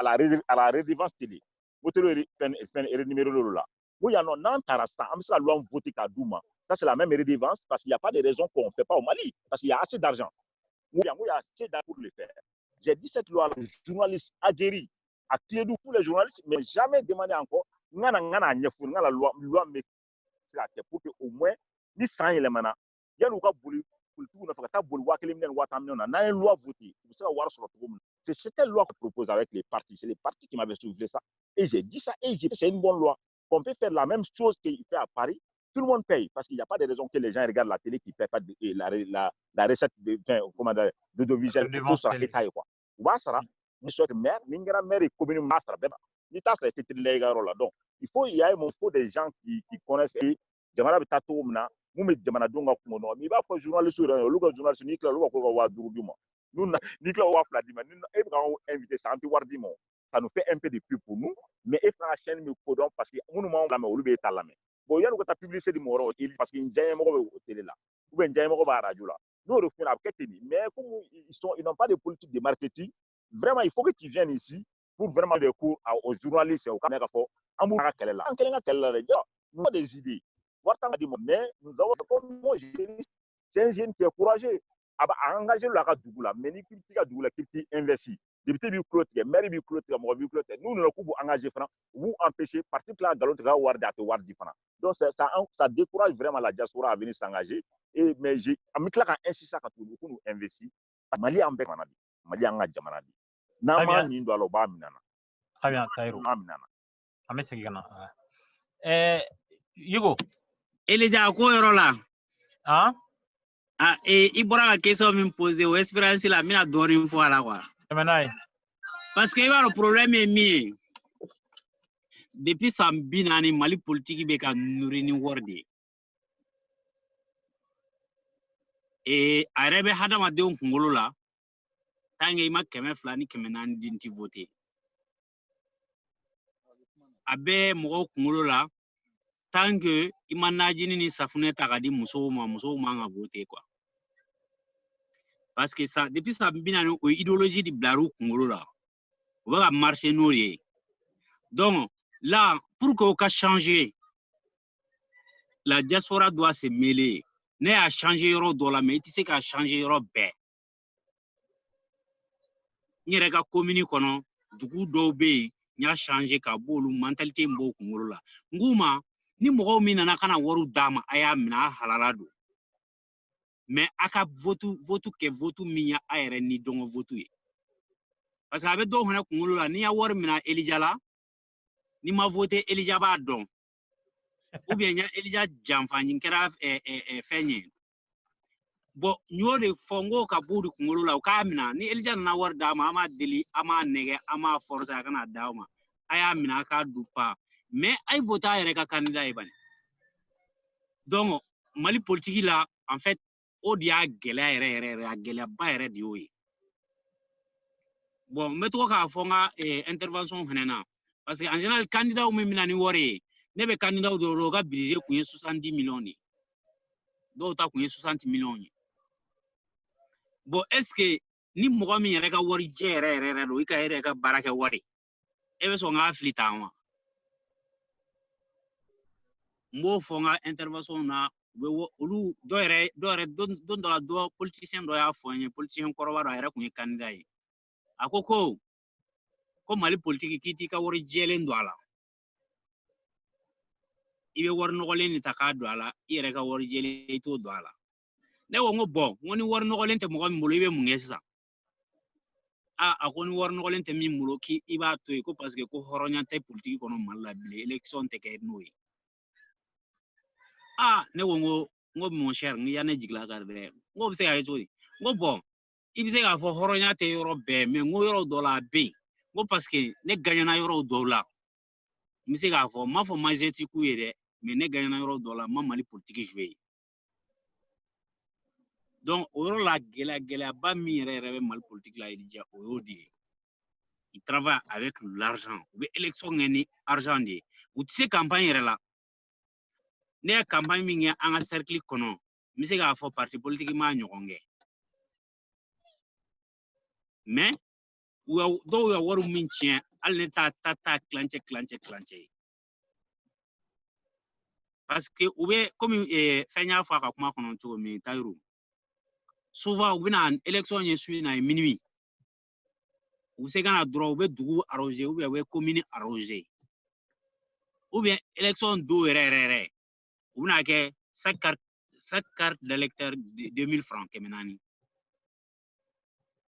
la redevance télé o télé rémunéré l'olu la n ko yan nɔ n'an taara sisan an bɛ se ka loi voter k'a d'u ma ça c'est la même redevance parce qu'il y a pas de raison qu'on ne fait pas au Mali parce qu'il y a assez d'argent n ko il y a assez d'argent pour le faire j'ai dit cette loi aux journalistes aguerris à clé de tous les journalistes mais jamais demandé encore n ka na ɲɛfɔ n ka na loi bɛ se ka kɛ pour que au moins ni san yɛlɛmana yanni u ka boli politigiw nɔfɛ ka taa boli 1 000 000 ni 500 000 na n'an ye loi voter u bɛ se ka wari sɔrɔ cogo min na c'est cette loi qu'on propose avec les partis c'est les partis qui m'avaient soulevé ça et j'ai dit ça et j'ai dit c'est une bonne loi qu'on peut faire la même chose qu'il fait à Paris tout le monde paye parce qu'il n'y a pas de raison que les gens regardent la télé qui ne paient pas la recette d'audiovisuel pour sara État ye quoi u b'a sara ni soit maire ni n kɛra maire ye commune b'a sara bɛɛ n'i t'a sara i tɛ teliya i ka yɔrɔ la donc il faut des gens qui connaissent jamana bɛ taa cogo min na mun bɛ jamanadenw ka kungo nɔgɔ mais i b'a fɔ journaliste yɛrɛ olu ka journaliste n'i tila olu b'a fɔ ko ka 5000 d'u ma n'i tila o 2000 d'i ma e bɛ k'anw invité sisan an tɛ wari d'i ma ça nous fait un peu de pub pour nous mais e fana ka chaîne bɛ kodɔn parce que minnu m'anw lamɛn olu bɛ e ta lamɛn bon yanni u ka taa publicité di mɔgɔ wɛrɛw parce que n diyaɲɛmɔgɔ bɛ o télé la ou bien n diyaɲɛmɔgɔ b'a radio la n'o de f'u ɲɛna a bɛ kɛ ten de mais comme ils n'ont pas de politique de marketing vraiment il faut que tu viennes ici pour vraiment des cours aux journalistes au cas k'a fɔ an b'u ka kɛlɛ la an kɛlen ka kɛlɛ la dɛ nous avons des idées Mais nous avons, comme moi, c'est un jeune qui est courageux. A engagé la Dougula, mais ni qui a Dougula qui investit. Député du clôture, maire du clôture, moi du clôture. Nous, nous avons engagé, vous empêcher, partir de la galoute, wardi. Donc, ça décourage vraiment la diaspora à venir s'engager. Mais j'ai mis là insisté à tout nous investir. Mali en bec manadi, Mali en gadjamanadi. Nama ni ndo aloba minana. Très bien, Taïrou. Amé Segana. Hugo. Elija ko yoro la. Hein? Ah, i bɔra ka question min poser o expérience la mina dɔɔni fɔ a la quoi. Parce que i b'a dɔn problème ye min ye. Depuis san 40 Mali politique bɛ ka nourrir ni wari de ye. A yɛrɛ bɛ hadamadenw kunkolo la tant que i ma 200 ni 400 di n ti voter. A bɛ mɔgɔw kunkolo la tant que i ma najini ni safunɛ ta ka di musow ma man ka voter quoi. Parce que ça, depuis ça, o idéologie de Blarou Kungolola, on va marcher nous. Donc, là, pour qu'on puisse changer, la diaspora doit se mêler. Ne a changé euro dollar, mais tu sais qu'à changer euro bé. Ni reka commune kono, dugu dobe, ni a changé ka bolu mentalité mbo Kungolola. Nguma, ni moko minana kana waru dama aya mina halalado. Mais aka votu ke votu minya ayere ni dongo votu ye. Parce que avec donc on a kungolo la ni ya wor mina Elija la ni ma voté Elija ba don. Ou bien nya Elija jamfa nyi kera fenye. Bon nyo de fongo ka budu kungolo la ka mina ni Elija na wor dama ama deli ama nege ama force kana dawma. Aya mina ka dupa. Mais ay vota ayere ka candidat ibani. Donc Mali politique là en fait o dia gɛlɛya yɛrɛ a gɛlɛyaba yɛrɛ de y'o ye. Bon n bɛ to k'a fɔ n ka intervention fɛnɛ na parce que en général candidat min bɛna ni wari ye ne bɛ candidat dɔw o ka budget kun ye 70 millions de ye dɔw ta kun ye 60 millions ye. Bon est ce que ni mɔgɔ min yɛrɛ ka wari jɛ yɛrɛ don i ka yɛrɛ ka baara kɛ wari e bɛ sɔn k'a fili tan wa. N b'o fɔ n ka intervention na. Olu dɔ la dɔ politicien dɔ y'a fɔ n ye politicien kɔrɔba dɔ a yɛrɛ kun ye candidat ye a ko Mali politique k'i t'i ka wari jɛlen don a la i bɛ wari nɔgɔlen de ta k'a don a la i yɛrɛ ka wari jɛlen i t'o don a la. Ne ko n ko bon n ko ni wari nɔgɔlen tɛ mɔgɔ min bolo i bɛ mun kɛ sisan. A ko ni wari nɔgɔlen tɛ min bolo k'i b'a to yen ko parce que ko hɔrɔnya tɛ politique kɔnɔ Mali la bilen élection tɛ kɛ n'o ye. Ne ko n ko mon cher n ya ne jigila ka dɛ n ko bɛ se ka kɛ cogo di n ko bon i bɛ se k'a fɔ hɔrɔnya tɛ yɔrɔ bɛɛ mais n ko yɔrɔ dɔ la a bɛ yen n ko parce que ne gagnana yɔrɔ dɔw la n bɛ se k'a fɔ n m'a fɔ majorité k'u ye dɛ mais ne gagnana yɔrɔ dɔw la n ma Mali politique jouer. Donc o yɔrɔ la gɛlɛyaba min yɛrɛ bɛ Mali politique la Elija o y'o de ye. Il travaille avec l'argent u bɛ élection kɛ ni argent de ye u tɛ se campagne yɛrɛ la. Ne ye campagne min kɛ an ka cercle kɔnɔ n bɛ se k'a fɔ parti politique m'a ɲɔgɔn kɛ. Mais dɔw ye wari min tiɲɛ hali ne ta kilancɛ ye. Parce que u bɛ comme fɛn y'a fɔ a ka kuma kɔnɔ cogo min Tayiru souvent u bɛna élection ye su in na ye minuit u bɛ se ka na dɔrɔn u bɛ dugu arroser ou bien u bɛ commune arroser ou bien élection don yɛrɛ u bɛna kɛ chaque carte d'électeur 2000 francs 400.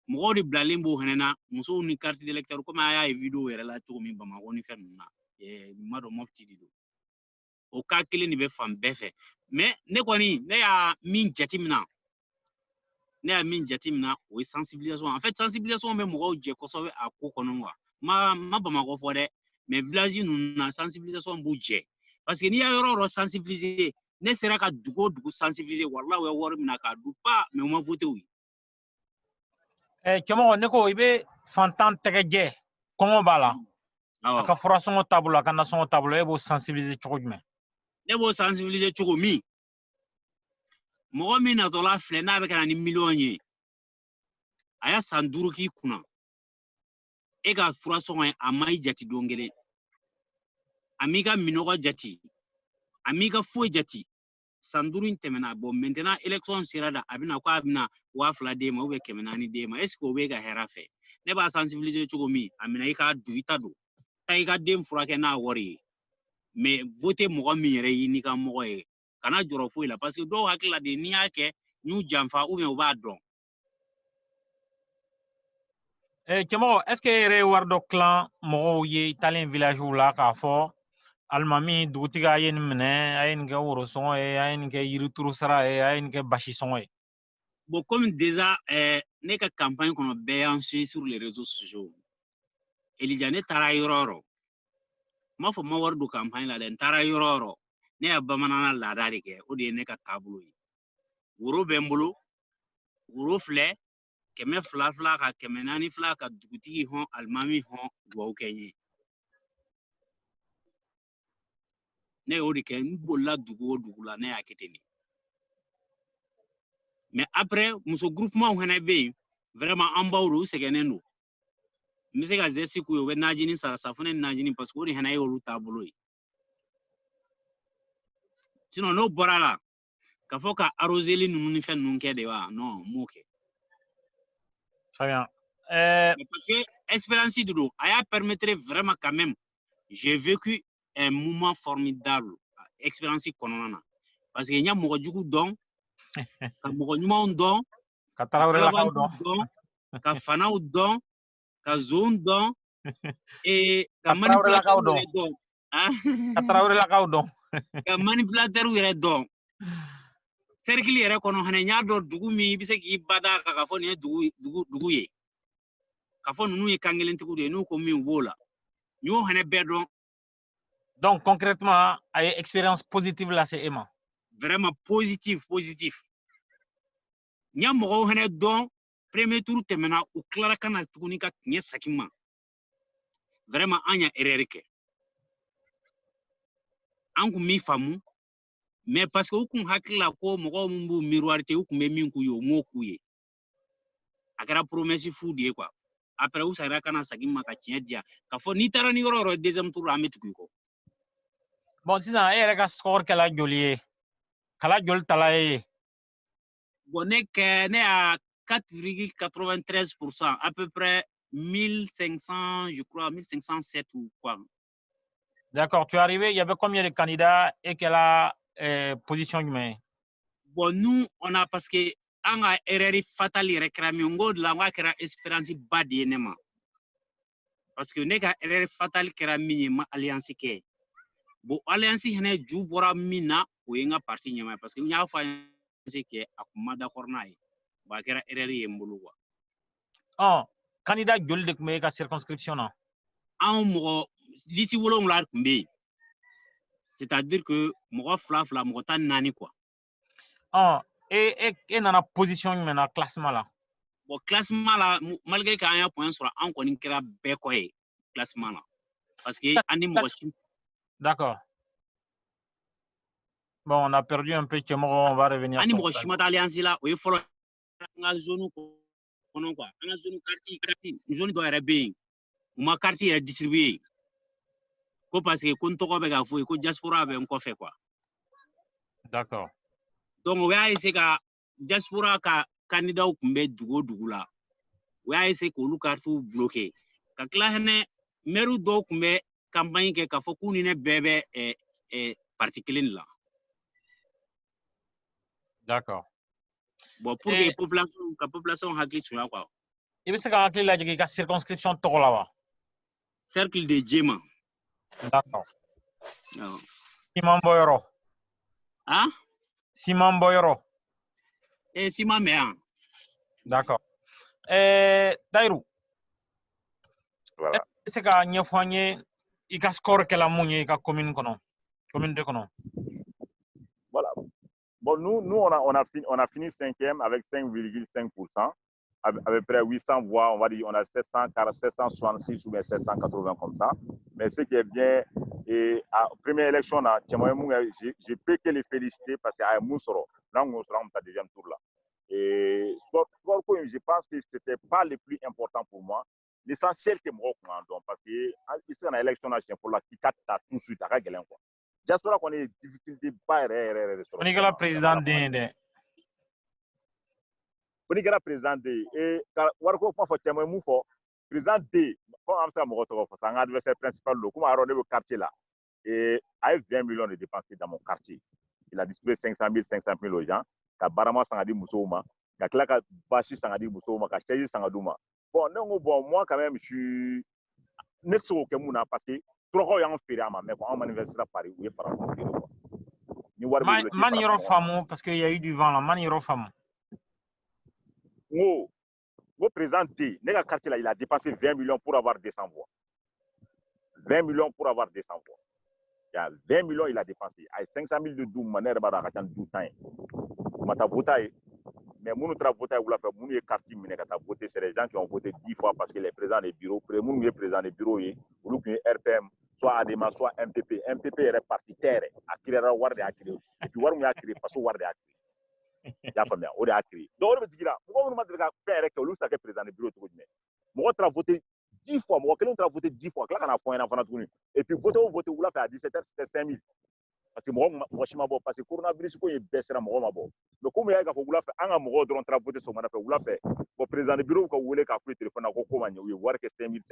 Mɔgɔw de bilalen b'o fɛnɛ na musow ni carte d'électeur comme a y'a ye vidéo yɛrɛ la cogo min Bamakɔ ni fɛn ninnu na ma dɔn Mopti de don o cas kelen de bɛ fan bɛɛ fɛ. Mais ne kɔni ne y'a min jateminɛ o ye sensibilisation. En fait sensibilisation bɛ mɔgɔw jɛ kosɛbɛ a ko kɔnɔ quoi. Ma Bamakɔ fɔ dɛ mais village ninnu na sensibilisation b'u jɛ parce que n'i y'a yɔrɔ yɔrɔ sensibiliser ne sera ka dugu o dugu sensibiliser walahi u ye wari minɛ k'a dun pa mais u ma voté o ye. Cɛmɔgɔ ne ko i bɛ fantan tɛgɛjɛ kɔngɔ b'a la a ka furasɔngɔ taabolo a ka nasɔngɔ taabolo e b'o sensibiliser cogo jumɛn? Ne b'o sensibiliser cogo min mɔgɔ min natɔla filɛ n'a bɛ ka na ni miliyɔn ye a y'a san 5 k'i kunna e ka furasɔngɔ ye a ma i jate don kelen a m'i ka minɔgɔ jate amiga foyi jati sanduru temena bon maintenant élection sera da abina ko abina wa fla de ma ou be kemena ni de ma est ce que o be ga hera fe ne ba sensibiliser chogo mi amina ika du itado tay ga dem furake na wori mais voter mo mi yere yini ka mo e kana joro foyi la parce que do hakla de ni yake ñu jamfa ou bien o ba don Kemo, est-ce que yere wardo clan mo ye italien village ou la ka fo almami dutiga yen mene ayen ke woro songo e ayen ke yiruturu sara e ayen ke bashi songo e bon comme déjà ne ka campagne kono be en sur les réseaux sociaux Elijah ne tara yororo ma fo ma wardo campagne la den tara yororo ne ya bamanana la dari ke o de ne ka tableau yi woro bembolo woro fle keme fla fla ka keme nani fla ka dugutigi hon almami hon duwaw kenye ne o de ke mbola dugu o dugu la ne ya keteni mais après muso groupement hene be vraiment ambawru segenendo mise ka zesi ku we najini sa safune najini parce que o de hene yolu tableau yi sinon no borala ka fo ka arroseli nunu ni fen nun ke de wa non moke très bien parce que espérance de l'eau a permettrait vraiment quand même j'ai vécu un moment formidable expérience kononana parce que nya mo jugu don ka mo nyuma don ka tarawre la kaw don ka fana don ka zone don et ka tarawre la kaw manipulateur don ka tarawre la kaw don ka manipulateur were don cercle yere kono hane nya do dugu mi bise ki bada ka fo ne dugu ye ka fo nunu ye kangelen tigu de nu ko mi wola nyo hane bedon. Donc concrètement ay expérience positive là c'est Emma vraiment positif nya mo hane don premier tour temena u klara kana tuguni ka nye sakima vraiment anya ererike anku mi famu mais parce que u kun hakila ko mo mbu miroirité u kun be min ku yo mo ku ye akara promesse fu die quoi après u sara kana sakima ka tie dia ka fo ni tara ni yoro deuxième tour ametu ko bon sisan e yɛrɛ ka score kɛla joli ye kala joli tala ye bon ne à 4,93% à peu près 1500 je crois 1507 ou quoi. D'accord, tu es arrivé, il y avait combien de candidats et quelle a position humaine? Bon, nous, on a parce que on a erreur fatale réclamé on de la on a espérance bas d'énément. Parce que nega erreur fatale réclamé ma alliance ke. Bon, alliance hene ju bora mina o yenga parti nyama parce que nya fa c'est que akuma d'accord na yi. Ba kera erreur yembulu quoi. Oh, candidat joli de kumé ka circonscription na. En mo lisi wolong la kumbe. C'est-à-dire que mo fla mo tan nani quoi. Oh, et nana position humaine classement là. Bon, classement là, malgré qu'il y a un point sur un qu'on a bécoé, classement là. Parce que d'accord. Bon, on a perdu un peu, on va revenir. Ani mo shimata alliance là, o follow nga zone kono quoi. Nga zone quartier, zone do era bien. Ma quartier est distribué. Ko parce que kon toko be ga fo ko diaspora be on fait quoi. D'accord. Donc on va essayer ka diaspora ka candidat ou kumbe dugu la. On va essayer ko lu kartu bloqué. Ka kla hene meru do kumbe campagne ke ka fo kuni ne bebe particulier là. D'accord. Bon, pour que la population hakli sur quoi. Il veut se calculer la la circonscription to là. Cercle de Djema. D'accord. Oh. Simon Boyoro. Hein? Simon Boyoro. Simon Méan. D'accord. Dairou. Voilà. C'est ka ñefoñé i ka score que la muñe ka commune kono. Commune de kono. Voilà. Bon, nous on a fini cinquième avec 5,5%, à peu près 800 voix, on va dire, on a 766 ou bien 780 comme ça. Mais ce qui est bien, et à la première élection, je peux que les féliciter parce qu'il y a un moussoro. Là, on sera au deuxième tour là. Et je pense que ce n'était pas le plus important pour moi. L'essentiel que moi, parce que ici, on a l'élection pour la qui tout de suite, à quoi. diaspora qu'on est difficulté pas On est la président d'Inde. On est la président de et warko pas faut témoin mou fo président de comme am ça mo to fo un adversaire principal le comme arrondé le quartier là et avec 20 millions de dépensés dans mon quartier. Il a distribué 500 000 aux gens. Ka barama sangadi musouma, ka klaka bashi sangadi musouma, ka chayi sangadouma. Bon, non, bon, moi quand même je suis ne sais au Kemuna parce que trop en fait à ma mais on manifeste à Paris où est France. Man yoro famo parce qu'il y a eu du vent là, man yoro famo. Vous présentez, le quartier là, il a dépensé 20 millions pour avoir 200 voix. 20 millions pour avoir 200 voix. Il y a 20 millions, il a dépensé. Il y a 500 000 de doux, manière bara katan doutan. Mata voté, mais mon autre voté ou la fait, mon quartier mine kata voté, c'est les gens qui ont voté 10 fois parce que les présidents des bureaux, pour mon président des bureaux, ou le RPM, soit ADEMA, soit MPP. MPP est parti terre, à créer la warde à créer. Et puis warde à créer, parce que warde à créer. Ya famia o de a créé donc on me dit là on m'a dit que faire que lui ça que président du bureau tout mais moi tra voté 10 fois moi quelqu'un tra voté 10 fois là quand on a fait un enfant tout et puis voter ou la fait à 17h c'était 5000 parce que moi chima bo parce que coronavirus ko est baissé na moi bo mais comme il y a faut la fait en moi donc tra voté so mana fait ou la fait bon président du bureau ko wole ka ku téléphone ko ko manya oui voir que 5000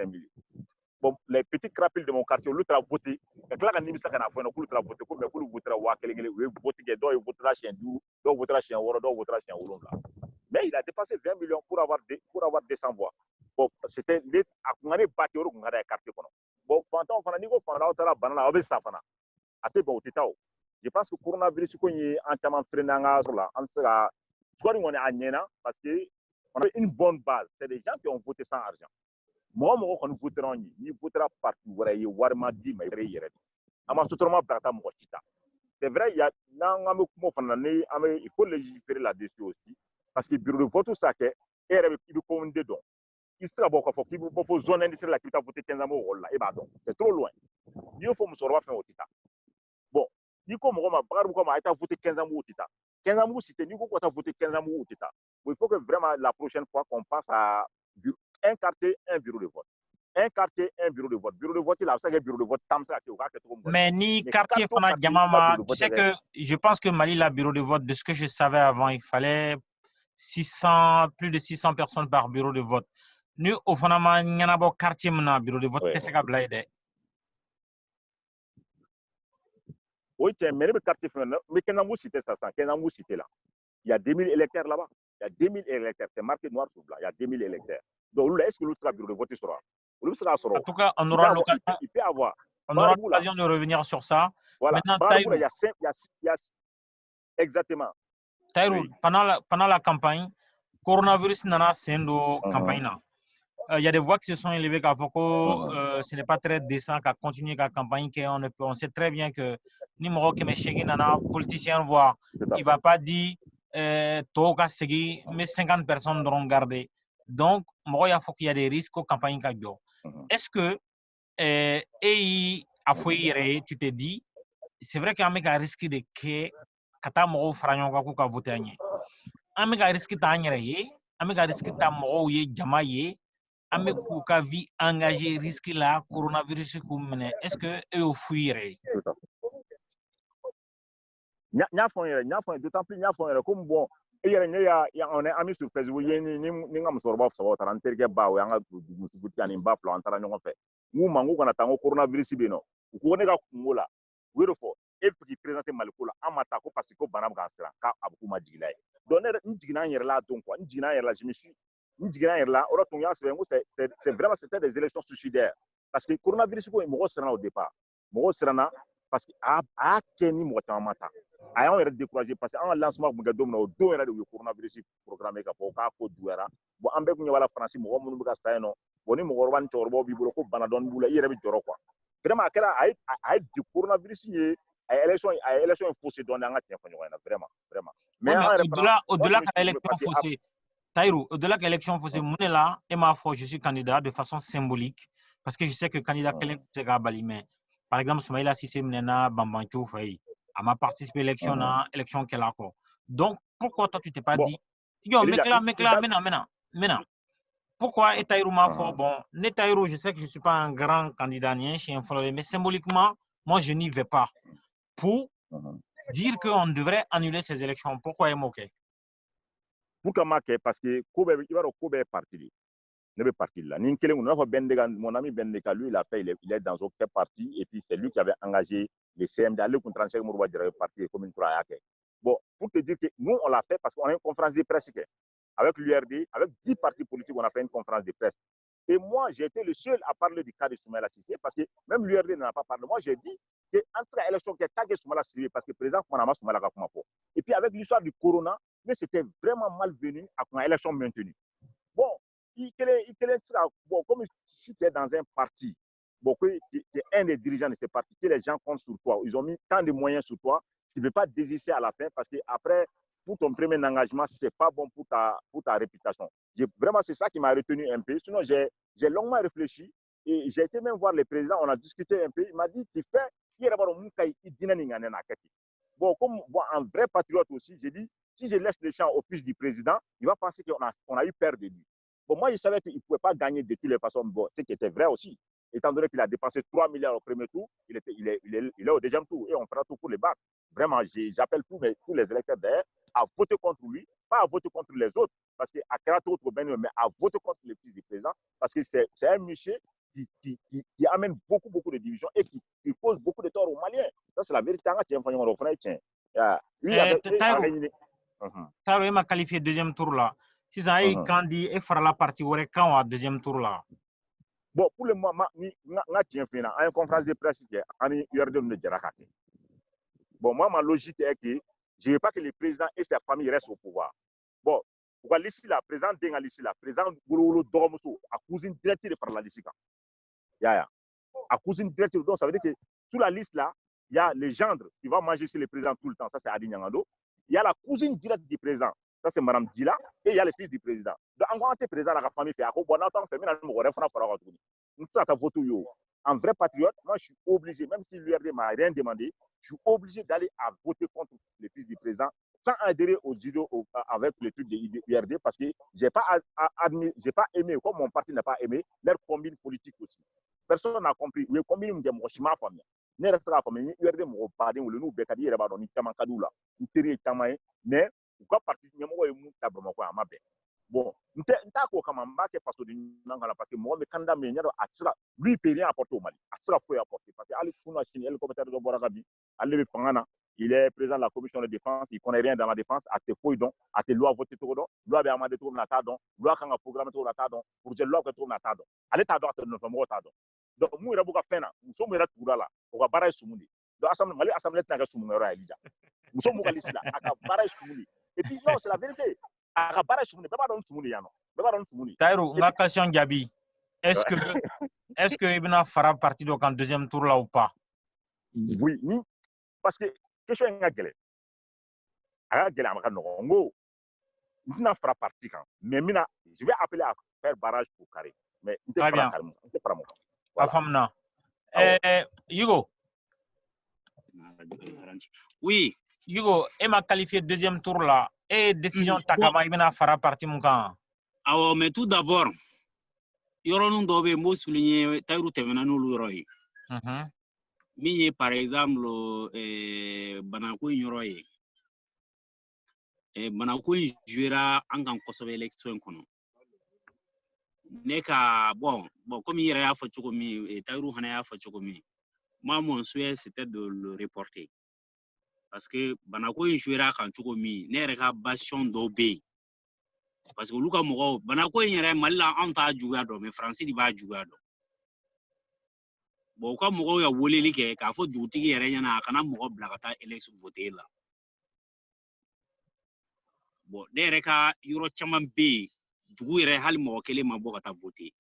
bon les petits crapules de mon quartier l'autre a voté et là quand nimisa kana fo na ku l'autre a voté comme ku voter wa kelengele oui voter que do voter chien du do voter chien woro do voter chien wolonga mais il a dépassé 20 millions pour avoir 200 voix bon c'était les a ngare battre ko ngara quartier kono bon fantan fana ni ko fana otala banana obe safana ate ba otitao je pense que coronavirus ko yi entièrement freiné nga sur là en sera soit on est à Niena parce que on a une bonne base c'est des gens qui ont voté sans argent moi on votera ni votera partout wala yi warma di mais yere ama sotroma brata mo chita c'est vrai il y a nangam ko fana ni il faut légiférer là-dessus aussi parce que bureau de vote ça que il bi ko ndé donc il sera beaucoup faut qu'il faut zone industrielle la qui t'a voté 15 ans au là et bah donc c'est trop loin il faut me sortir faire au tita bon ni ko mo ma bagar ko ma t'a voté 15 ans au tita 15 ans c'était ni ko t'a voté 15 ans au tita il faut que vraiment la prochaine fois qu'on passe à un quartier, un bureau de vote. Un quartier, un bureau de vote. Bureau de vote, il a ça que bureau de vote, tam ça. Mais ni quartier, tu sais que je pense que Mali, la bureau de vote, de ce que je savais avant, il fallait plus de 600 personnes par bureau de vote. Nous, au fond, il y a un quartier, un bureau de vote, c'est ça que oui, mais le quartier, mais quand on cite ça, quand on cite là, il y a 2000 électeurs là-bas. Il y a 2000 électeurs, c'est marqué noir sur blanc. Il y a 2000 électeurs. Donc, est-ce que l'autre bureau de vote sera? En tout cas, on aura l'occasion de revenir sur ça. Voilà. Maintenant, Taïrou, il y a exactement. Taïrou, oui. Pendant la campagne, coronavirus n'a pas campagne. Il y a des voix qui se sont élevées qu'à Foko, ce n'est pas très décent qu'à continuer la campagne. On sait très bien que numéro que mes nana politicien voit, il va pas dire Toka Segi, mais 50 personnes devront garder. Donc, il faut qu'il y a des risques aux campagnes. Est-ce que tu te dis, c'est vrai qu'il y a un risque de que Kata Moro Franyon Kakuka vote. Il y a un risque de un risque de Moro Jamaye. Ame kuka vie engagé risque là coronavirus kumene est-ce que eux fuiraient nya fon d'autant plus nya fon comme bon il y a on est amis sur Facebook ni ngam sorba so ta ran terge ba we anga musubuti ani ba plan tara nyongo fe mu mangu kana tango coronavirus be no ko ne ka kungola wero fo et puis présenter malikola amata ko parce que banam ga stra ka abuku majigila donc ne njigina yer la donc quoi njigina yer la je me suis c'est vraiment c'était des élections suicidaires parce que le coronavirus est au départ parce que a Kenny Motamata a on est découragé parce que en lancement de le coronavirus programmé pour ko duera bon ambe ko wala France mo mo ka sayno boni mo wan torbo bi ko banadon bula yere bi joro quoi vraiment kala ay du coronavirus yi ay élection faussée donc nga tien ko vraiment mais au-delà de l'élection faussée Taïrou, au-delà de l'élection faussée, là, et ma foi, je suis candidat de façon symbolique parce que je sais que le candidat c'est Gabali. Mais par exemple, Soumaïla Sissé Mnena Bambanchou Faye, à ma participé à l'élection qu'elle a encore. Donc, pourquoi toi tu t'es pas dit, yo, mec là, maintenant. Pourquoi et Taïrou ma foi? Bon, ne Taïrou, je sais que je ne suis pas un grand candidat ni un chien follower, mais symboliquement, moi je n'y vais pas. pour dire qu'on devrait annuler ces élections. Pourquoi est moqué? Pourquoi moqué? Parce que Kobe est parti. Ne veut partir là. Mon ami Bendeka, lui, il est dans aucun parti et puis c'est lui qui avait engagé les CMD. Bon, pour te dire que nous, on l'a fait parce qu'on a une conférence de presse avec l'URD, avec 10 partis politiques, on a fait une conférence de presse. Et moi, j'ai été le seul à parler du cas de Soumaïla Cissé parce que même l'URD n'en a pas parlé. Moi, j'ai dit qu'entre l'élection, il y a cas de Soumaïla Cissé parce que le président Manama Soumaïla Kakumako. Et puis avec l'histoire du corona, mais c'était vraiment malvenu à une élection maintenue. Bon, bon, comme si tu es dans un parti, bon, tu es un des dirigeants de ce parti, que les gens comptent sur toi, ils ont mis tant de moyens sur toi, tu ne peux pas désister à la fin parce qu'après, pour ton premier engagement, ce n'est pas bon pour ta réputation. Vraiment, c'est ça qui m'a retenu un peu. Sinon, j'ai longuement réfléchi et j'ai été même voir le président, on a discuté un peu. Il m'a dit, tu fais, bon, comme un vrai patriote aussi, j'ai dit, si je laisse les champs au fils du président, il va penser qu'on a eu peur de lui. Bon, moi, je savais qu'il ne pouvait pas gagner de toutes les façons. Bon, ce qui était vrai aussi. Étant donné qu'il a dépensé 3 milliards au premier tour, il est au deuxième tour et on fera tout pour les battre. Vraiment, j'appelle tous les électeurs d'ailleurs à voter contre lui, pas à voter contre les autres, parce qu'à Karato, mais à voter contre le fils du président, parce que c'est un monsieur qui amène beaucoup de divisions et qui cause beaucoup de tort aux Maliens. Ça, c'est la vérité. Taro, il m'a qualifié deuxième tour là. Si ça a été candidat et fera la partie, on est quand à deuxième tour là. Bon, pour le moment, je suis en une conférence de presse qui est en URD de Djerakate. Bon, moi, ma logique est que je ne veux pas que le président et sa famille restent au pouvoir. Bon, pourquoi l'ici là, président Denga l'ici là, président Goulolo Dormoso, à cousine directe de par la liste. À cousine directe, donc ça veut dire que sur la liste là, il y a le gendre qui va manger sur le président tout le temps, ça c'est Adi Nyangando. Il y a la cousine directe du président, ça c'est Mme Dila, et il y a le fils du président. Donc en gros, le président de la famille fait un vrai patriote, moi je suis obligé, même si l'URD m'a rien demandé, je suis obligé d'aller à voter contre le fils du président sans adhérer au judo avec le truc de l'URD parce que je n'ai pas aimé, comme mon parti n'a pas aimé, leur combine politique aussi. Personne n'a compris. Oui, combine de mon chemin famille. Ne reste pas famille, URD mon pardon, ou le nou bekadi yɛrɛ b'a dɔn ni caman ka d'u la, u teri ye caman ye, mais u ka parti ɲɛmɔgɔ ye mun ta Bamakɔ a ma bɛn. Bon, n t'a ko kama n b'a kɛ faso de ɲuman kan parce que mɔgɔ bɛ candidat min ye, a tɛ se ka, lui il peut rien apporter au Mali, a tɛ se ka foyi apporter parce que hali kunna sini, el commissaire dɔ bɔra ka bin, ale bɛ fanga na, il est président de la commission de défense, il connaît rien dans la défense, a tɛ foyi dɔn, a tɛ loi voter cogo dɔn, loi bɛ amender cogo min na a t'a dɔn, loi kan ka programme cogo min na a t'a dɔn, projet de loi kɛ cogo min na a t'a dɔn, ale t'a dɔn a tɛ nɔfɛmɔgɔ t'a dɔn. Donc mun yɛrɛ b'u ka fɛn na, muso mun yɛrɛ tugura la, o ka baara ye sumu de. Donc Mali assemblée tɛna kɛ sumu yɔrɔ ye Elija. Muso mun ka liste la, a ka baara ye sumu de. Et puis non, c'est la vérité. A ka baara ye sumu de, bɛɛ b'a dɔn sumu de yan nɔ. Bɛɛ b'a dɔn sumu de. Taïrou, ma question Gabi. Est-ce que Ibn fera partie donc en deuxième tour là ou pas? Oui, ni parce que question est gagné. A ka gɛlɛn a ma ka nɔgɔn. N ko n tɛna fara parti kan, mais mina je vais appeler à faire barrage pour carré. Mais n tɛ fara carré, n tɛ fara mɔgɔ. Afamna. Hugo. Oui. Hugo, il m'a qualifié deuxième tour là. Et décision Takama, il m'a fait partie mon camp. Alors, mais tout d'abord, il y aura un dobe mot souligné, Taïrou Temenano Louroy. Mais par exemple, Banako Yoroy. Banako jouera en tant que élection. Neka, bon, comme il y a fait Chokomi, Taïrou Hana fait Chokomi. Moi, mon souhait, c'était de le reporter. Parce que Banako jouera quand Chokomi, n'est pas bastion d'obé. Parce que Luka Moro, Banako yɛrɛ Mali la an t'a juguya dɔn mais Faransi de b'a juguya dɔn. Bon, u ka mɔgɔw ya weleli kɛ k'a fɔ dugutigi yɛrɛ ɲɛna a kana mɔgɔ bila ka taa élection voter la. Bon, ne yɛrɛ ka yɔrɔ caman bɛ yen dugu yɛrɛ hali mɔgɔ kelen ma bɔ ka taa voter.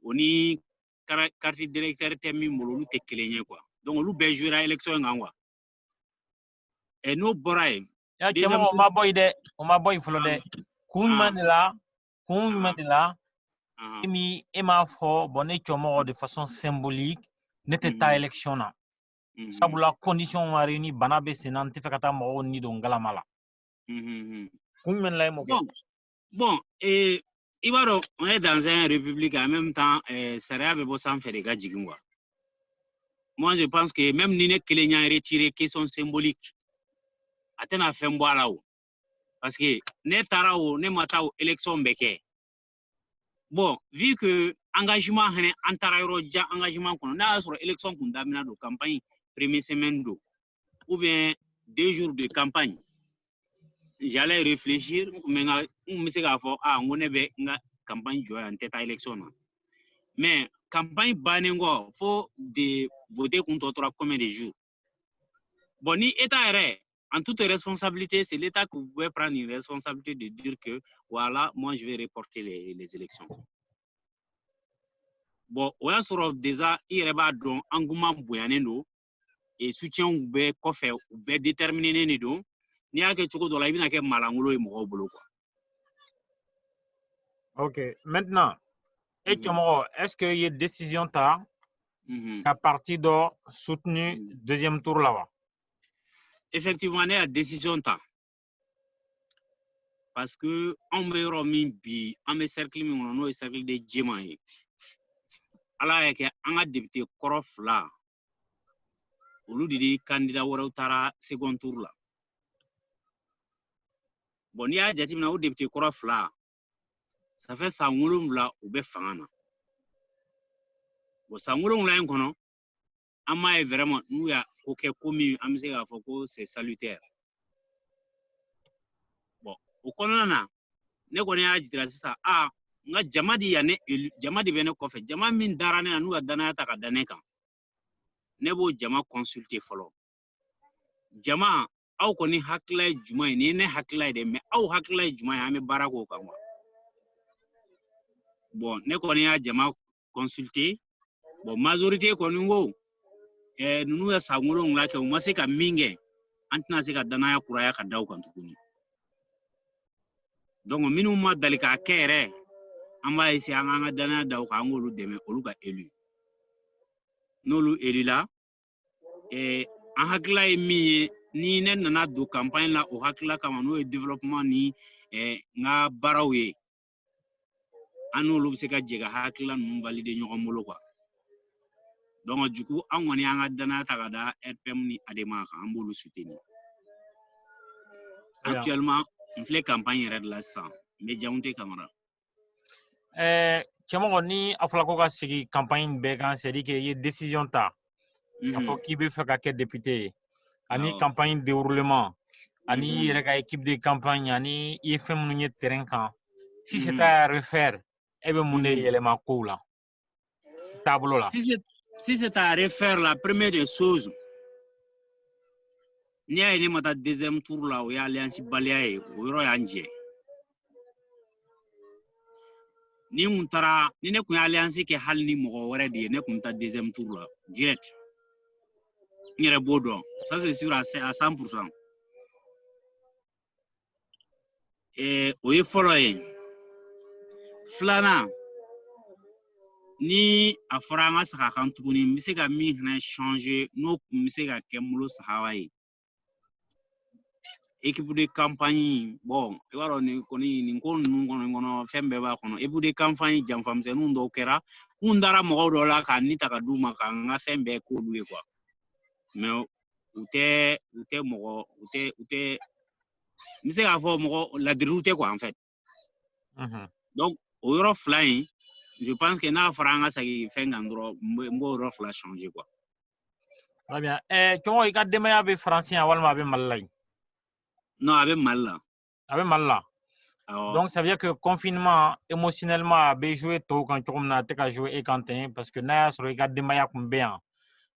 O ni carte d'électeur tɛ min bolo olu tɛ kelen ye quoi. Donc olu bɛɛ jouera élection kan quoi. Et n'o bɔra yen. On m'a boy follow de. Kumandela, et m'a fait bonne de façon symbolique, n'était pas élection là. Ça vous la condition a réuni Banabe Sénante fait kata mo ni don galamala. Bon, et Ibaro, on est dans une république en même temps, Sarah Bebo sans faire des gars jigungwa. moi je pense que même ni ne kelen y'a retiré question symbolique a tɛna fɛn bɔ a la o parce que ne taara o ne ma taa o élection bɛ kɛ bon vu que engagement hɛnɛ an taara yɔrɔ jan engagement kɔnɔ n'a y'a sɔrɔ élection kun daminɛ don campagne première semaine do ou bien 2 jours de campagne j'allais réfléchir mais n bɛ se k'a fɔ n ko ne bɛ n ka campagne jɔ yan n tɛ taa élection na mais campagne bannen kɔ fo de voter kun tɔ tora combien de jours bon ni état yɛrɛ en toute responsabilité c'est l'état qui pouvait prendre une responsabilité de dire que voilà moi je vais reporter les élections bon o y'a sɔrɔ déjà i yɛrɛ b'a dɔn engouement bonyanen don et soutien bɛɛ kɔfɛ u bɛɛ déterminé de don n'i y'a kɛ cogo dɔ la i bɛna kɛ malangolo ye mɔgɔw bolo quoi. Ok, maintenant et est-ce qu'il y a décision ta qu'à partir de soutenu deuxième tour là-bas? Effectivement, il y a décision ta parce que on bɛ yɔrɔ min bi an bɛ cercle min kɔnɔ n'o ye cercle de jɛman ye ala y'a kɛ an ka député kɔrɔ 2 olu de ye candidat wɛrɛw taara second tour la bon n'i y'a jateminɛ o député kɔrɔ 2 ça fait san 7 u bɛ fanga na bon san 7 in kɔnɔ an m'a ye vraiment n'u y'a ko kɛ ko min an bɛ se k'a fɔ ko c'est salutaire bon o kɔnɔna na ne kɔni y'a jira sisan nka jama de yan ne élu jama de bɛ ne kɔfɛ jama min dara ne na n'u ka danaya ta ka da ne kan ne b'o jama consulter fɔlɔ jama aw kɔni hakilila ye jumɛn ye nin ye ne hakilila ye dɛ mais aw hakilila ye jumɛn ye an bɛ baara k'o kan quoi bon ne kɔni y'a jama consulter bon majorité kɔni ko ninnu ye san 7 kɛ u ma se ka min kɛ an tɛna se ka danaya kuraya ka da u kan tuguni donc minnu ma dali k'a kɛ yɛrɛ an b'a essayer an k'an ka danaya da u kan an k'olu dɛmɛ olu ka élu n'olu élu la an hakilila ye min ye ni ne nana don campagne la o hakilila kama n'o ye développement ni n ka baaraw ye an n'olu bɛ se ka jɛ ka hakilila ninnu valider ɲɔgɔn bolo quoi donc du coup an kɔni y'an ka danaya ta ka da RPM ni ADEMA kan an b'olu soutenir actuellement n filɛ campagne yɛrɛ de la sisan n bɛ Diamounté Camara cɛmɔgɔ ni a fɔra ko ka sigi campagne bɛɛ kan c'est à dire que i ye décision ta k'a fɔ k'i bɛ fɛ ka kɛ député ye ani campagne déroulement ani i yɛrɛ ka équipe de campagne ani i ye fɛn minnu ye terrain kan si c'était à refaire e bɛ mun de yɛlɛma kow la taabolo la si c'est à refaire la première des choses n'i y'a ye ne ma taa deuxième tour la o ye alliance baliya ye o yɔrɔ y'an jɛ ni ne kun ye alliance kɛ hali ni mɔgɔ wɛrɛ de ye ne kun bɛ taa deuxième tour la direct n yɛrɛ b'o dɔn ça c'est sûr à 100%. O ye fɔlɔ ye filanan ni a fɔra an ka saga kan tuguni n bɛ se ka min fana changer n'o kun bɛ se ka kɛ n bolo sahaba ye équipe de campagne bon i b'a dɔn nin ko ninnu kɔnɔ fɛn bɛɛ b'a kɔnɔ équipe de campagne janfamisɛnninw dɔw kɛra n dara mɔgɔw dɔw la ka ni ta ka d'u ma ka n ka fɛn bɛɛ k'olu ye quoi mais u tɛ mɔgɔ u tɛ n bɛ se k'a fɔ mɔgɔ ladiriw tɛ quoi en fait donc o yɔrɔ 2 in je pense que n'a fɔra an ka segin fɛn kan dɔrɔn n b'o yɔrɔ 2 changer quoi. Très bien. Cɔngɔ i ka denbaya bɛ France yan walima a bɛ Mali la yen? Non, a bɛ Mali la. A bɛ Mali la. Donc ça veut dire que confinement émotionnellement a bɛ jouer tɔw kan cogo min na a tɛ ka jouer e kan ten parce que n'a y'a sɔrɔ i ka denbaya kun bɛ yan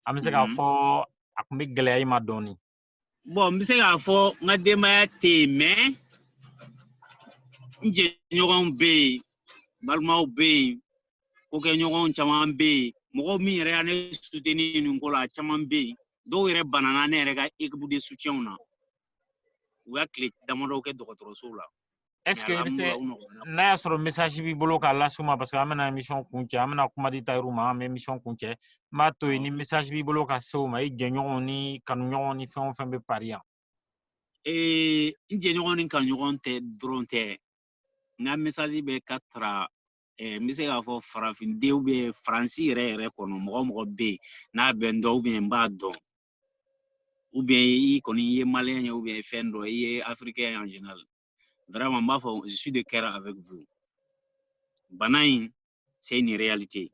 an bɛ se k'a fɔ a kun bɛ gɛlɛya i ma dɔɔni. Bon n bɛ se k'a fɔ n ka denbaya tɛ yen mais n jɛɲɔgɔnw bɛ yen balimaw bɛ yen kokɛɲɔgɔnw caman bɛ yen mɔgɔw min yɛrɛ y'a ne soutenir nin ko la a caman bɛ yen dɔw yɛrɛ banana ne yɛrɛ ka équipe de soutien na u y'a tile damadɔ kɛ dɔgɔtɔrɔsow la. Est-ce que i bɛ se n'a y'a sɔrɔ message b'i bolo k'a las'u ma parce que an bɛna émission kuncɛ an bɛna kuma di Tayiru ma an bɛ émission kuncɛ n b'a to yen ni message b'i bolo ka se u ma i jɛɲɔgɔnw ni kanuɲɔgɔnw ni fɛn o fɛn bɛ Paris yan. N jɛɲɔgɔn ni kanuɲɔgɔn tɛ dɔrɔn tɛ n ka message bɛ ka tara Mise k'a fɔ farafindenw bɛ Faransi yɛrɛ kɔnɔ mɔgɔ bɛ yen n'a bɛ n dɔn ou bien n b'a dɔn ou bien i kɔni i ye malien ye ou bien fɛn dɔ i ye africain en général vraiment n b'a fɔ je suis de cœur avec vous bana in c'est une réalité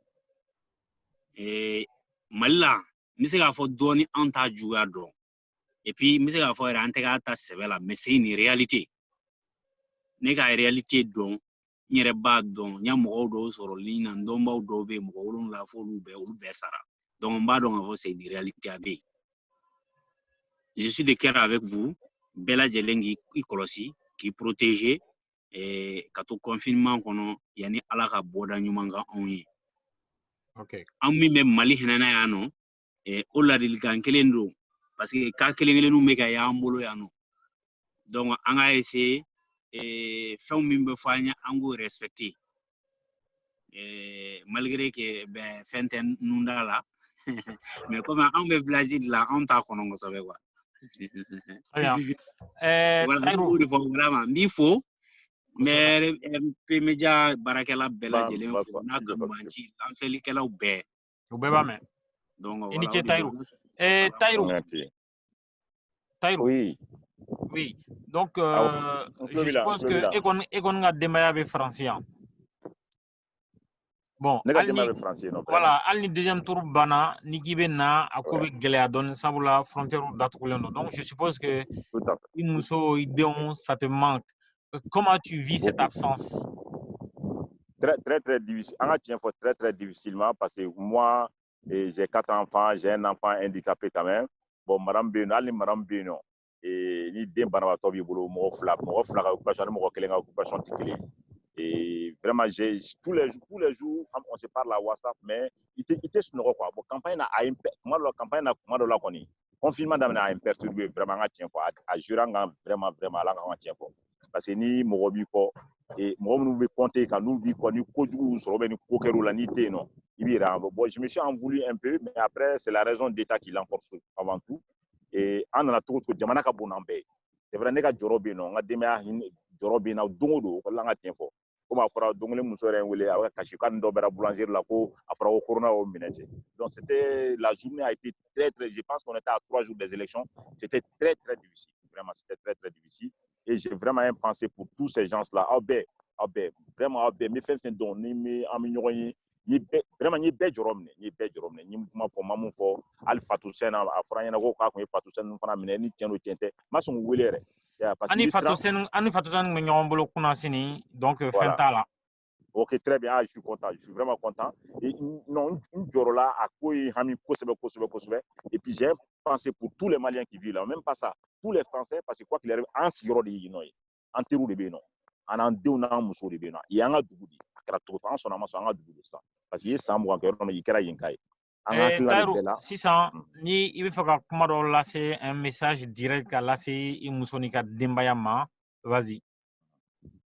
Mali la n bɛ se k'a fɔ dɔɔni an t'a juguya dɔn et puis n bɛ se k'a fɔ yɛrɛ an tɛ k'a ta sɛbɛ la mais c'est une réalité ne ka réalité dɔn n yɛrɛ b'a dɔn n ya mɔgɔw dɔw sɔrɔ ligne na n dɔnbaw dɔw bɛ yen mɔgɔ 7 fɔ olu bɛɛ sara donc n b'a dɔn k'a fɔ c'est une réalité a bɛ yen je suis de cœur avec vous bɛɛ lajɛlen k'i kɔlɔsi k'i protéger ka to confinement kɔnɔ yanni Ala ka bɔda ɲuman ka anw ye an min bɛ Mali hinɛna yan nɔ o ladilikan kelen don parce que cas kelen-kelenninw bɛ ka y'an bolo yan nɔ donc an ka essayer fɛnw min bɛ fɔ an ye an k'o respecter malgré que fɛn tɛ nun da la mais comme anw bɛ village de la anw t'a kɔnɔ kosɛbɛ quoi voilà n b'i fo n bɛ RP Media baarakɛla bɛɛ lajɛlen fo n'a kanubanci lancɛlikɛlaw bɛɛ u bɛɛ b'a mɛn donc i ni ce Tayiru oui donc je suppose que e kɔni ka denbaya bɛ Faransi yan bon voilà hali ni deuxième tour banna ni k'i bɛ na a ko bɛ gɛlɛya dɔɔni sabula frontière datugulen don donc je suppose que i muso i denw ça te manque comment tu vis cette absence très difficile an ka tiɲɛ fɔ très difficilement parce que moi j'ai 4 enfants j'ai un enfant handicapé quand même bon madame bɛ yen nɔ hali ni madame bɛ yen nɔ ni den banabaatɔ b'i bolo mɔgɔ fila ka occupation ani mɔgɔ kelen ka occupation tɛ kelen et vraiment tous les jours on se parle à WhatsApp mais il tɛ sunɔgɔ quoi bon campagne na a ye kuma dɔ la kɔni confinement daminɛ a ye perturbé vraiment an ka tiɲɛ fɔ a joué an kan vraiment Ala k'an ka tiɲɛ fɔ parce que ni mɔgɔ b'i kɔ mɔgɔ minnu bɛ compter kan n'u b'i kɔ ni kojugu y'u sɔrɔ ni ko kɛr'u la n'i tɛ yen nɔ i b'i yɛrɛ bon je me suis en voulu un peu mais après c'est la raison d'État qui l'emporte avant tout an nana cogo jamana ka bon n'an bɛɛ ye c'est vrai ne ka jɔyɔrɔ bɛ yen nɔ n ka denbaya jɔyɔrɔ bɛ yen nɔ don o don o la an ka tiɲɛ fɔ komi a fɔra don kelen muso yɛrɛ n wele a bɛ ka kasi k'a ni dɔ bɛra boulangerie la ko a fɔra ko corona y'o minɛ cɛ donc c'était la journée a été très je pense qu'on était à 3 jours des élections c'était très difficile vraiment c'était très difficile et j'ai vraiment une pensée pour tous ces gens là aw bɛɛ vraiment aw bɛɛ n bɛ fɛn fɛn dɔn ni an bɛ ɲɔgɔn ye vraiment n ye bɛɛ jɔyɔrɔ minɛ n ye kuma fɔ n ma mun fɔ hali Fatou Sɛn a fɔra ɲɛna ko k'a tun ye Fatou Sɛn fana minɛ ni tiɲɛ don tiɲɛ tɛ n ma sɔn k'u wele yɛrɛ ani Fatou Sɛn bɛ ɲɔgɔn bolo kunna sini donc fɛn t'a la ok très bien je suis vraiment content et non n jɔrɔla a ko ye hami kosɛbɛ et puis j'ai pensé pour tous les Maliens qui vivent là même pas ça tous les Français parce que quoi qu'il arrive an sigiyɔrɔ de ye yen nɔ ye an teriw de bɛ yen nɔ an denw n'an musow de bɛ yen nɔ yen an ka dugu de a kɛra cogo an sɔnna a ma sɔn an ka dugu de sisan parce que i ye san 20 kɛ yɔrɔ min i kɛra yen ka ye an ka hakilina de bɛɛ la sisan ni i bɛ fɛ ka kuma dɔ lase un message direct ka lase i muso n'i ka denbaya ma vas-y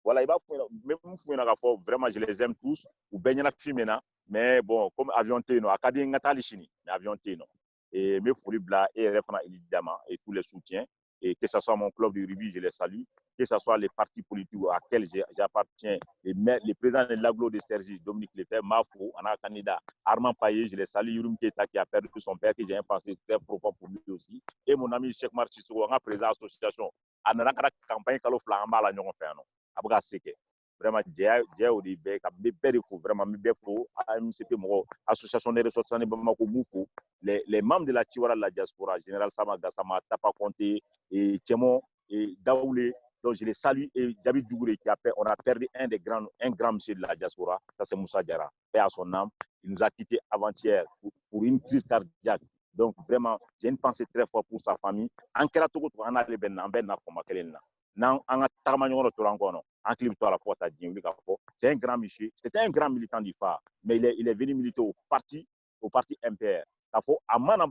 voilà i b'a fɔ n bɛ mun f'u ɲɛna k'a fɔ vraiment je les aime tous u bɛɛ ɲɛnafin bɛ na mais bon comme avion tɛ yen nɔ a ka di n ka taa hali sini mais avion tɛ yen nɔ et n bɛ foli bila e yɛrɛ fana Elida ma et tous les soutiens et que ça soit mon club de rugby je les salue que ce soit les partis politiques auxquels j'appartiens les présidents de l'aglo de Sergi Dominique Lefebvre Mafo on a un candidat Armand Payet je les salue Yurum Keita qui a perdu son père que j'ai un pensée très profond pour lui aussi et mon ami Cheikh Mar Sissoko on a président association a nana ka campagne kalo fila an b'a la ɲɔgɔn fɛ yan nɔ a bɛ ka se kɛ vraiment jɛ o de bɛɛ ka n bɛ bɛɛ de fo vraiment n bɛ bɛɛ fo AMCP mɔgɔw association des ressortissants de Bamako m'u fo les membres de la Tiwara la diaspora général Sama Gassama Tapa Conté et Tchemo et Daoulé donc je les salue et Djabi Dougouré on a perdu un grand monsieur de la diaspora ça c'est Moussa Diarra paix à son âme il nous a quitté avant-hier pour une crise cardiaque donc vraiment j'ai une pensée très forte pour sa famille an kɛra cogo cogo an n'ale bɛ na an bɛ na kɔma kelen na n'an ka tagama ɲɔgɔn dɔ tora an kɔnɔ an hakili bɛ to a la fo ka taa diɲɛ wuli k'a fɔ c'est un grand monsieur c'était un grand militant du phare mais il est venu militer au parti MPR k'a fɔ a mana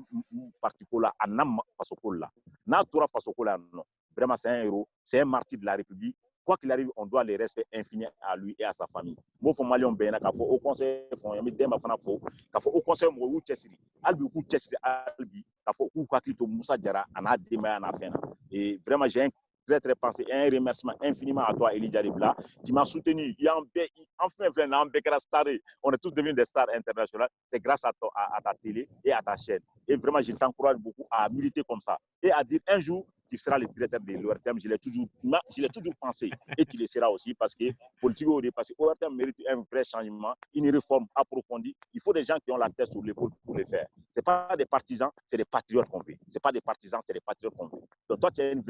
parti ko la a nana faso ko la n'a tora faso ko la non vraiment c'est un héros c'est un martyr de la République quoi qu'il arrive on doit les respects infinis à lui et à sa famille n b'o fɔ maliyɛnw bɛɛ ɲɛna k'a fɔ au conseil fɔ n bɛ Demba fana fo k'a fɔ au conseil mɔgɔw y'u cɛsiri hali bi u k'u cɛsiri hali bi k'a fɔ k'u hakili to Musa Jara a n'a denbaya n'a fɛn na et vraiment j'ai très très pensé. Et un remerciement infiniment à toi, Eli Djaribla. Tu m'as soutenu. Enfin, on est tous devenus des stars internationales. C'est grâce à ta télé et à ta chaîne. Et vraiment, je t'encourage beaucoup à militer comme ça. Et à dire un jour, tu seras le directeur de l'ORTM. Je l'ai toujours pensé. Et tu le seras aussi parce que politique, parce que l'ORTM mérite un vrai changement, une réforme approfondie. Il faut des gens qui ont la tête sur l'épaule pour le faire. Ce n'est pas des partisans, c'est des patriotes qu'on veut. Ce n'est pas des partisans, c'est des patriotes qu'on veut. Donc toi, tu es un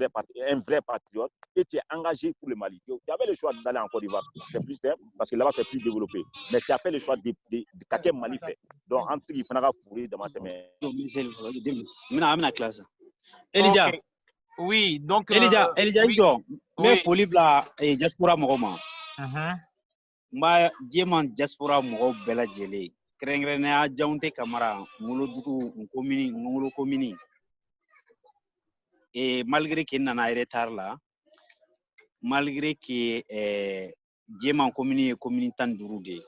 vrai patriote et tu es engagé pour le Mali. Tu avais le choix d'aller en Côte d'Ivoire. C'est plus simple parce que là-bas, c'est plus développé. Mais tu as fait le choix de qu'à Mali fait. Donc, entre qui fera fourrer dans ma classe. Elijah. Okay. Oui, donc Elijah, oui. Mais folie bla diaspora mogoma. Ma diamant diaspora mogo bela jele. Krengrene a jaunte kamara ngolo duku ngolo komini. Et malgré qu'il n'en a retard là, malgré que diamant communi tan durude.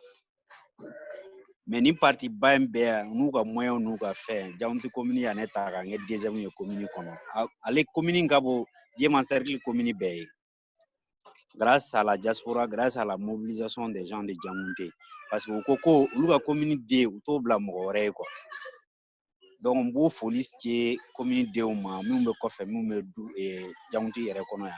Mais ni parti bain be nous ga moyen nous ga fait jaunte komini aneta ga nge deuxième commune kono. Ale commune ngabo diamant cercle commune be. Grâce à la diaspora, grâce à la mobilisation des gens de Djamounté. Parce que au Koko, la communauté, au Tobla Moré, quoi. Donc, on peut féliciter la communauté, nous fait, nous et Djamounté et reconnaît.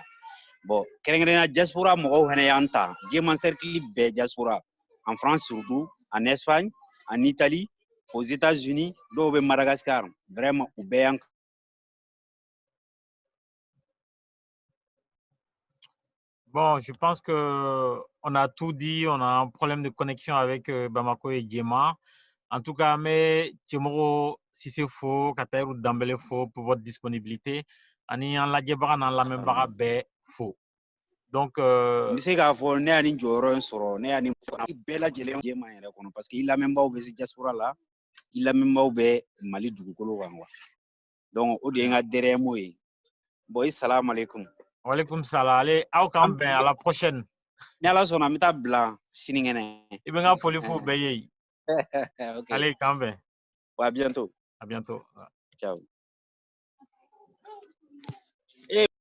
Bon, la diaspora, moi, on est en temps. J'ai mon cercle de diaspora en France surtout, en Espagne, en Italie, aux États-Unis, au Madagascar. Vraiment, au bien. Bon, je pense que on a tout dit. On a un problème de connexion avec Bamako et Djema. En tout cas, mais Tchemoro, si c'est faux, Kataïrou Dambele faux pour votre disponibilité. Ani en la djebara dans la même bara bé faux. Donc, Monsieur Gafo, ne ani joro soro, ne ani bela jele Djema yere kono parce que il a même pas obéi diaspora là, il a même pas obéi Mali dugukolo wangwa. Donc, o de nga derrière moi. Boy, salam alaikum. wa alaikum salam. Allez, au camp, à la prochaine. Ni ala sona mita blanc, siningene. Ibenga folie fou beye. Okay. Allez, camp. À bientôt. À bientôt. Ciao.